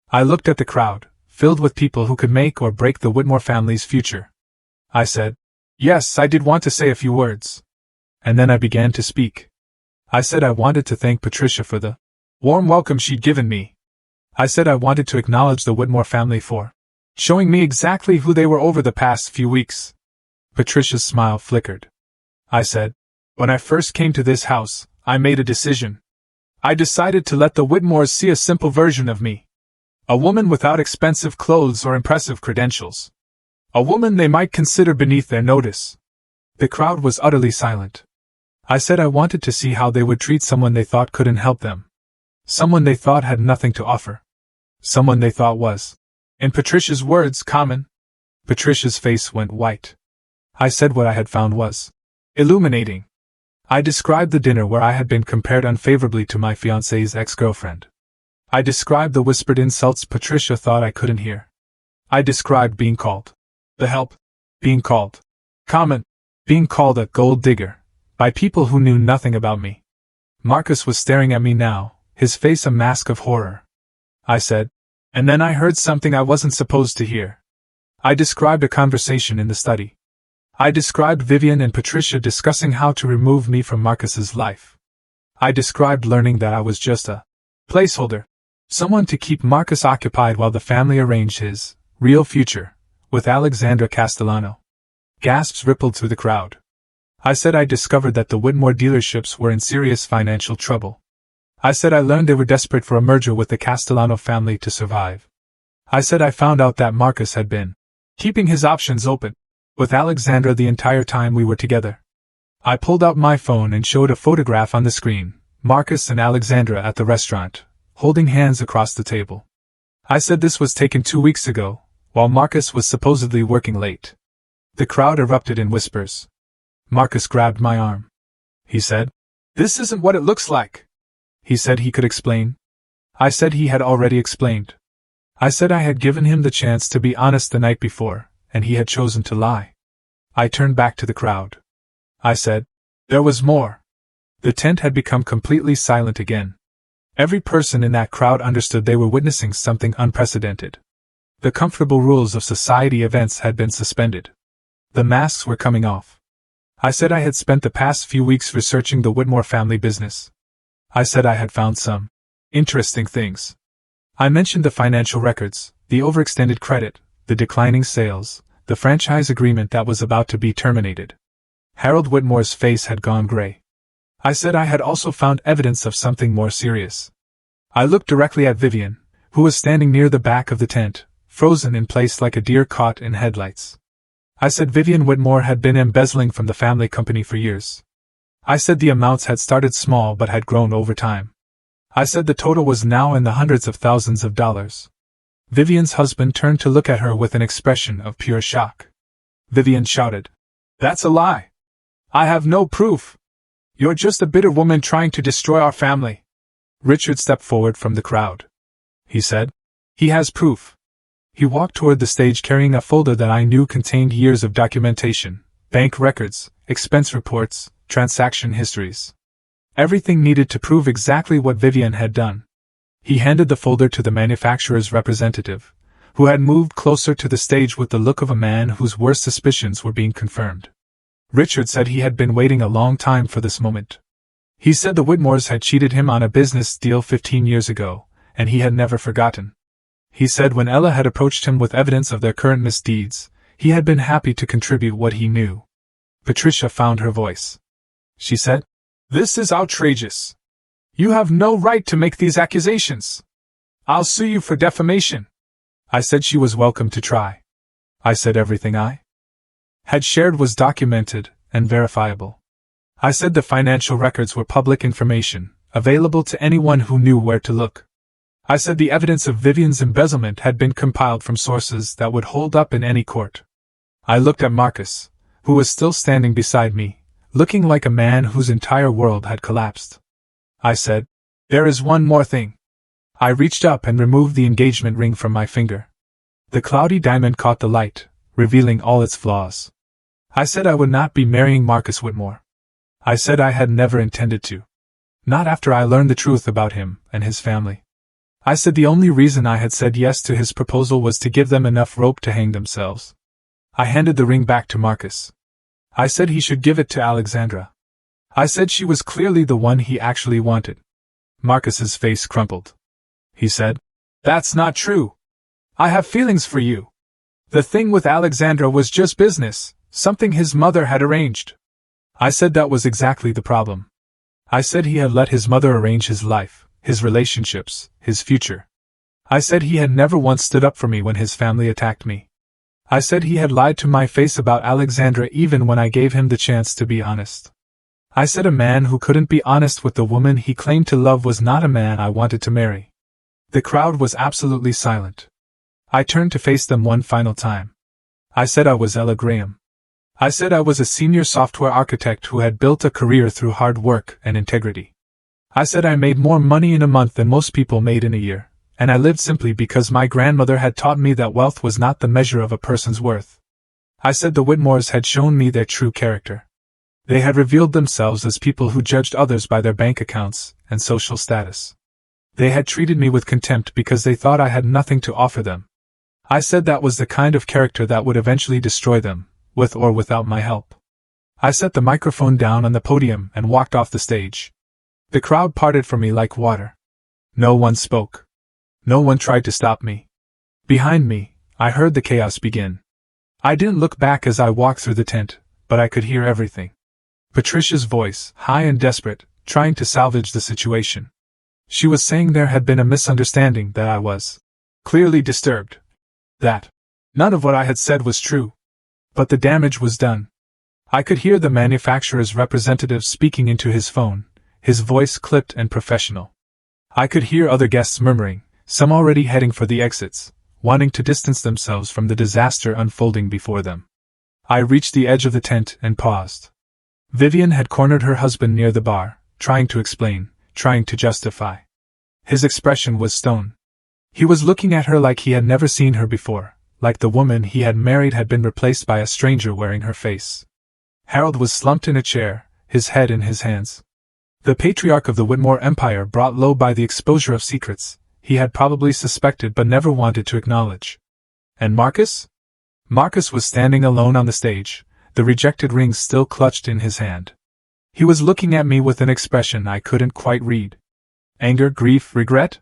I looked at the crowd, filled with people who could make or break the Whitmore family's future. I said, yes, I did want to say a few words. And then I began to speak. I said I wanted to thank Patricia for the warm welcome she'd given me. I said I wanted to acknowledge the Whitmore family for showing me exactly who they were over the past few weeks. Patricia's smile flickered. I said, when I first came to this house, I made a decision. I decided to let the Whitmores see a simple version of me. A woman without expensive clothes or impressive credentials. A woman they might consider beneath their notice. The crowd was utterly silent. I said I wanted to see how they would treat someone they thought couldn't help them. Someone they thought had nothing to offer. Someone they thought was, in Patricia's words, common. Patricia's face went white. I said what I had found was illuminating. I described the dinner where I had been compared unfavorably to my fiancé's ex-girlfriend. I described the whispered insults Patricia thought I couldn't hear. I described being called the help, being called common, being called a gold digger, by people who knew nothing about me. Marcus was staring at me now, his face a mask of horror. I said, and then I heard something I wasn't supposed to hear. I described a conversation in the study. I described Vivian and Patricia discussing how to remove me from Marcus's life. I described learning that I was just a placeholder, someone to keep Marcus occupied while the family arranged his real future with Alexandra Castellano. Gasps rippled through the crowd. I said I discovered that the Whitmore dealerships were in serious financial trouble. I said I learned they were desperate for a merger with the Castellano family to survive. I said I found out that Marcus had been keeping his options open with Alexandra the entire time we were together. I pulled out my phone and showed a photograph on the screen, Marcus and Alexandra at the restaurant, holding hands across the table. I said this was taken 2 weeks ago, while Marcus was supposedly working late. The crowd erupted in whispers. Marcus grabbed my arm. He said, "This isn't what it looks like." He said he could explain. I said he had already explained. I said I had given him the chance to be honest the night before, and he had chosen to lie. I turned back to the crowd. I said, there was more. The tent had become completely silent again. Every person in that crowd understood they were witnessing something unprecedented. The comfortable rules of society events had been suspended. The masks were coming off. I said I had spent the past few weeks researching the Whitmore family business. I said I had found some interesting things. I mentioned the financial records, the overextended credit, the declining sales, the franchise agreement that was about to be terminated. Harold Whitmore's face had gone gray. I said I had also found evidence of something more serious. I looked directly at Vivian, who was standing near the back of the tent, frozen in place like a deer caught in headlights. I said Vivian Whitmore had been embezzling from the family company for years. I said the amounts had started small but had grown over time. I said the total was now in the hundreds of thousands of dollars. Vivian's husband turned to look at her with an expression of pure shock. Vivian shouted, "That's a lie! I have no proof! You're just a bitter woman trying to destroy our family." Richard stepped forward from the crowd. He said, "He has proof." He walked toward the stage carrying a folder that I knew contained years of documentation, bank records, expense reports, transaction histories. Everything needed to prove exactly what Vivian had done. He handed the folder to the manufacturer's representative, who had moved closer to the stage with the look of a man whose worst suspicions were being confirmed. Richard said he had been waiting a long time for this moment. He said the Whitmores had cheated him on a business deal 15 years ago, and he had never forgotten. He said when Ella had approached him with evidence of their current misdeeds, he had been happy to contribute what he knew. Patricia found her voice. She said, "This is outrageous. You have no right to make these accusations. I'll sue you for defamation." I said she was welcome to try. I said everything I had shared was documented and verifiable. I said the financial records were public information, available to anyone who knew where to look. I said the evidence of Vivian's embezzlement had been compiled from sources that would hold up in any court. I looked at Marcus, who was still standing beside me, looking like a man whose entire world had collapsed. I said, "There is one more thing." I reached up and removed the engagement ring from my finger. The cloudy diamond caught the light, revealing all its flaws. I said I would not be marrying Marcus Whitmore. I said I had never intended to. Not after I learned the truth about him and his family. I said the only reason I had said yes to his proposal was to give them enough rope to hang themselves. I handed the ring back to Marcus. I said he should give it to Alexandra. I said she was clearly the one he actually wanted. Marcus's face crumpled. He said, "That's not true. I have feelings for you. The thing with Alexandra was just business, something his mother had arranged." I said that was exactly the problem. I said he had let his mother arrange his life, his relationships, his future. I said he had never once stood up for me when his family attacked me. I said he had lied to my face about Alexandra even when I gave him the chance to be honest. I said a man who couldn't be honest with the woman he claimed to love was not a man I wanted to marry. The crowd was absolutely silent. I turned to face them one final time. I said I was Ella Graham. I said I was a senior software architect who had built a career through hard work and integrity. I said I made more money in a month than most people made in a year, and I lived simply because my grandmother had taught me that wealth was not the measure of a person's worth. I said the Whitmores had shown me their true character. They had revealed themselves as people who judged others by their bank accounts and social status. They had treated me with contempt because they thought I had nothing to offer them. I said that was the kind of character that would eventually destroy them, with or without my help. I set the microphone down on the podium and walked off the stage. The crowd parted from me like water. No one spoke. No one tried to stop me. Behind me, I heard the chaos begin. I didn't look back as I walked through the tent, but I could hear everything. Patricia's voice, high and desperate, trying to salvage the situation. She was saying there had been a misunderstanding, that I was clearly disturbed. That none of what I had said was true. But the damage was done. I could hear the manufacturer's representative speaking into his phone, his voice clipped and professional. I could hear other guests murmuring, some already heading for the exits, wanting to distance themselves from the disaster unfolding before them. I reached the edge of the tent and paused. Vivian had cornered her husband near the bar, trying to explain, trying to justify. His expression was stone. He was looking at her like he had never seen her before, like the woman he had married had been replaced by a stranger wearing her face. Harold was slumped in a chair, his head in his hands. The patriarch of the Whitmore Empire, brought low by the exposure of secrets he had probably suspected but never wanted to acknowledge. And Marcus? Marcus was standing alone on the stage, the rejected ring still clutched in his hand. He was looking at me with an expression I couldn't quite read. Anger, grief, regret?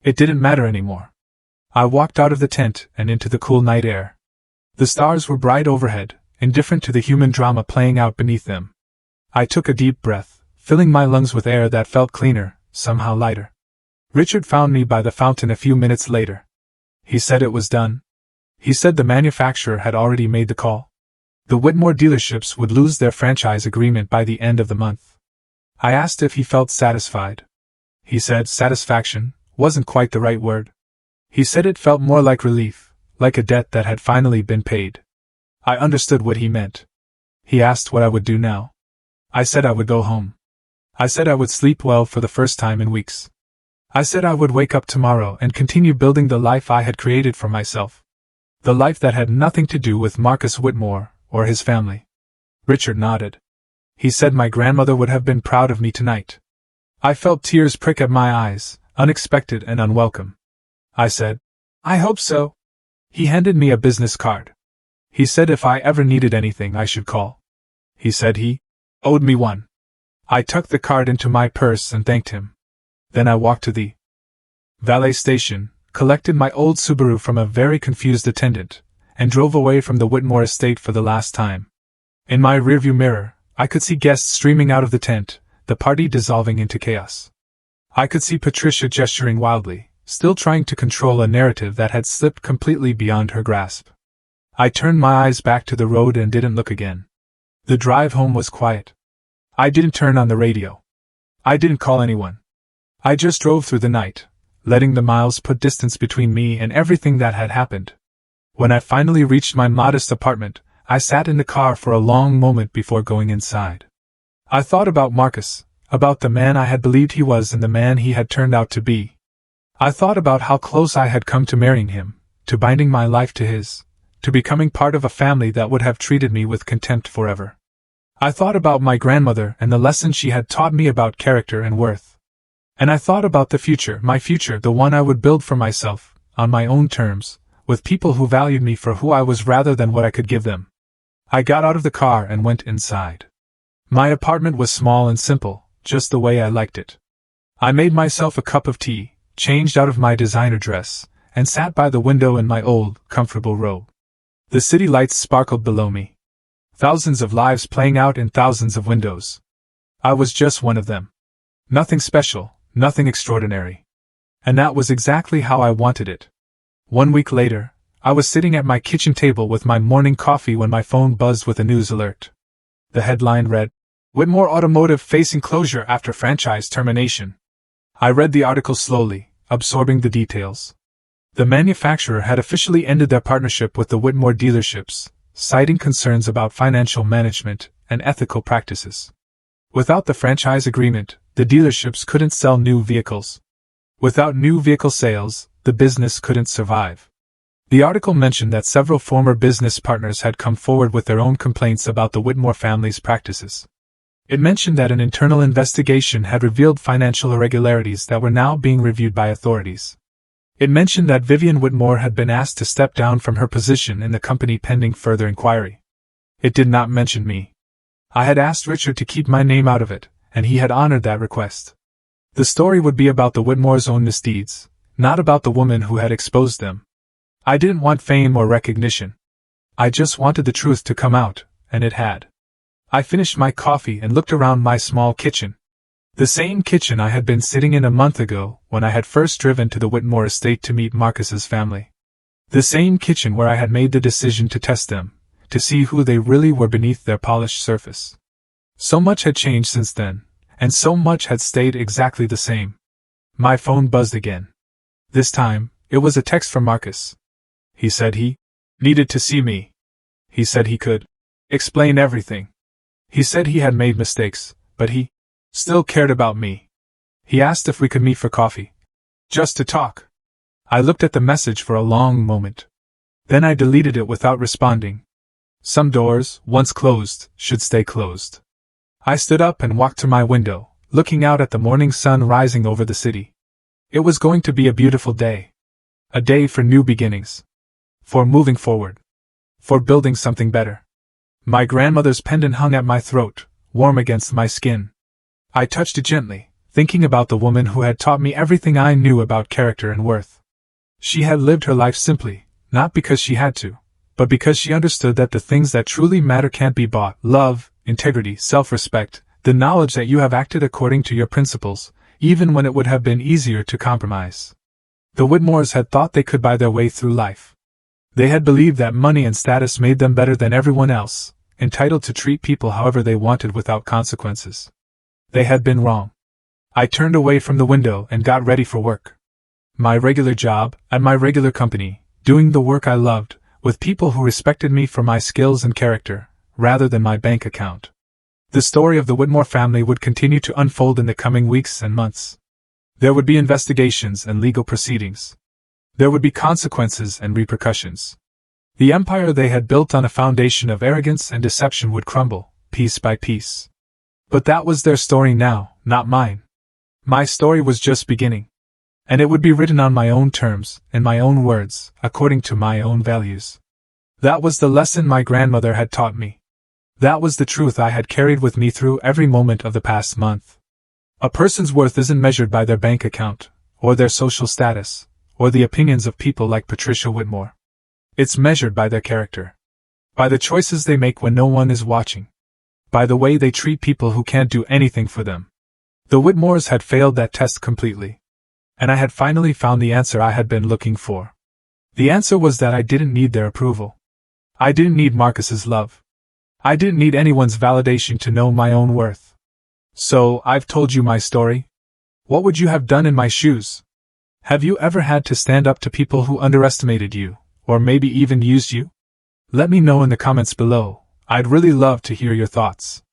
It didn't matter anymore. I walked out of the tent and into the cool night air. The stars were bright overhead, indifferent to the human drama playing out beneath them. I took a deep breath, filling my lungs with air that felt cleaner, somehow lighter. Richard found me by the fountain a few minutes later. He said it was done. He said the manufacturer had already made the call. The Whitmore dealerships would lose their franchise agreement by the end of the month. I asked if he felt satisfied. He said satisfaction wasn't quite the right word. He said it felt more like relief, like a debt that had finally been paid. I understood what he meant. He asked what I would do now. I said I would go home. I said I would sleep well for the first time in weeks. I said I would wake up tomorrow and continue building the life I had created for myself. The life that had nothing to do with Marcus Whitmore or his family. Richard nodded. He said my grandmother would have been proud of me tonight. I felt tears prick at my eyes, unexpected and unwelcome. I said, I hope so. He handed me a business card. He said if I ever needed anything I should call. He said he owed me one. I tucked the card into my purse and thanked him. Then I walked to the valet station, collected my old Subaru from a very confused attendant, and drove away from the Whitmore estate for the last time. In my rearview mirror, I could see guests streaming out of the tent, the party dissolving into chaos. I could see Patricia gesturing wildly, still trying to control a narrative that had slipped completely beyond her grasp. I turned my eyes back to the road and didn't look again. The drive home was quiet. I didn't turn on the radio. I didn't call anyone. I just drove through the night, letting the miles put distance between me and everything that had happened. When I finally reached my modest apartment, I sat in the car for a long moment before going inside. I thought about Marcus, about the man I had believed he was and the man he had turned out to be. I thought about how close I had come to marrying him, to binding my life to his, to becoming part of a family that would have treated me with contempt forever. I thought about my grandmother and the lessons she had taught me about character and worth. And I thought about the future, my future, the one I would build for myself, on my own terms, with people who valued me for who I was rather than what I could give them. I got out of the car and went inside. My apartment was small and simple, just the way I liked it. I made myself a cup of tea, changed out of my designer dress, and sat by the window in my old, comfortable robe. The city lights sparkled below me. Thousands of lives playing out in thousands of windows. I was just one of them. Nothing special, nothing extraordinary. And that was exactly how I wanted it. 1 week later, I was sitting at my kitchen table with my morning coffee when my phone buzzed with a news alert. The headline read, Whitmore Automotive facing closure after franchise termination. I read the article slowly, absorbing the details. The manufacturer had officially ended their partnership with the Whitmore dealerships, citing concerns about financial management and ethical practices. Without the franchise agreement, the dealerships couldn't sell new vehicles. Without new vehicle sales, the business couldn't survive. The article mentioned that several former business partners had come forward with their own complaints about the Whitmore family's practices. It mentioned that an internal investigation had revealed financial irregularities that were now being reviewed by authorities. It mentioned that Vivian Whitmore had been asked to step down from her position in the company pending further inquiry. It did not mention me. I had asked Richard to keep my name out of it, and he had honored that request. The story would be about the Whitmore's own misdeeds, not about the woman who had exposed them. I didn't want fame or recognition. I just wanted the truth to come out, and it had. I finished my coffee and looked around my small kitchen. The same kitchen I had been sitting in a month ago when I had first driven to the Whitmore estate to meet Marcus's family. The same kitchen where I had made the decision to test them, to see who they really were beneath their polished surface. So much had changed since then, and so much had stayed exactly the same. My phone buzzed again. This time, it was a text from Marcus. He said he needed to see me. He said he could explain everything. He said he had made mistakes, but he still cared about me. He asked if we could meet for coffee. Just to talk. I looked at the message for a long moment. Then I deleted it without responding. Some doors, once closed, should stay closed. I stood up and walked to my window, looking out at the morning sun rising over the city. It was going to be a beautiful day. A day for new beginnings. For moving forward. For building something better. My grandmother's pendant hung at my throat, warm against my skin. I touched it gently, thinking about the woman who had taught me everything I knew about character and worth. She had lived her life simply, not because she had to, but because she understood that the things that truly matter can't be bought: love, integrity, self-respect, the knowledge that you have acted according to your principles, even when it would have been easier to compromise. The Whitmores had thought they could buy their way through life. They had believed that money and status made them better than everyone else, entitled to treat people however they wanted without consequences. They had been wrong. I turned away from the window and got ready for work. My regular job, at my regular company, doing the work I loved, with people who respected me for my skills and character, rather than my bank account. The story of the Whitmore family would continue to unfold in the coming weeks and months. There would be investigations and legal proceedings. There would be consequences and repercussions. The empire they had built on a foundation of arrogance and deception would crumble, piece by piece. But that was their story now, not mine. My story was just beginning. And it would be written on my own terms, in my own words, according to my own values. That was the lesson my grandmother had taught me. That was the truth I had carried with me through every moment of the past month. A person's worth isn't measured by their bank account, or their social status, or the opinions of people like Patricia Whitmore. It's measured by their character. By the choices they make when no one is watching. By the way they treat people who can't do anything for them. The Whitmores had failed that test completely. And I had finally found the answer I had been looking for. The answer was that I didn't need their approval. I didn't need Marcus's love. I didn't need anyone's validation to know my own worth. So, I've told you my story. What would you have done in my shoes? Have you ever had to stand up to people who underestimated you, or maybe even used you? Let me know in the comments below. I'd really love to hear your thoughts.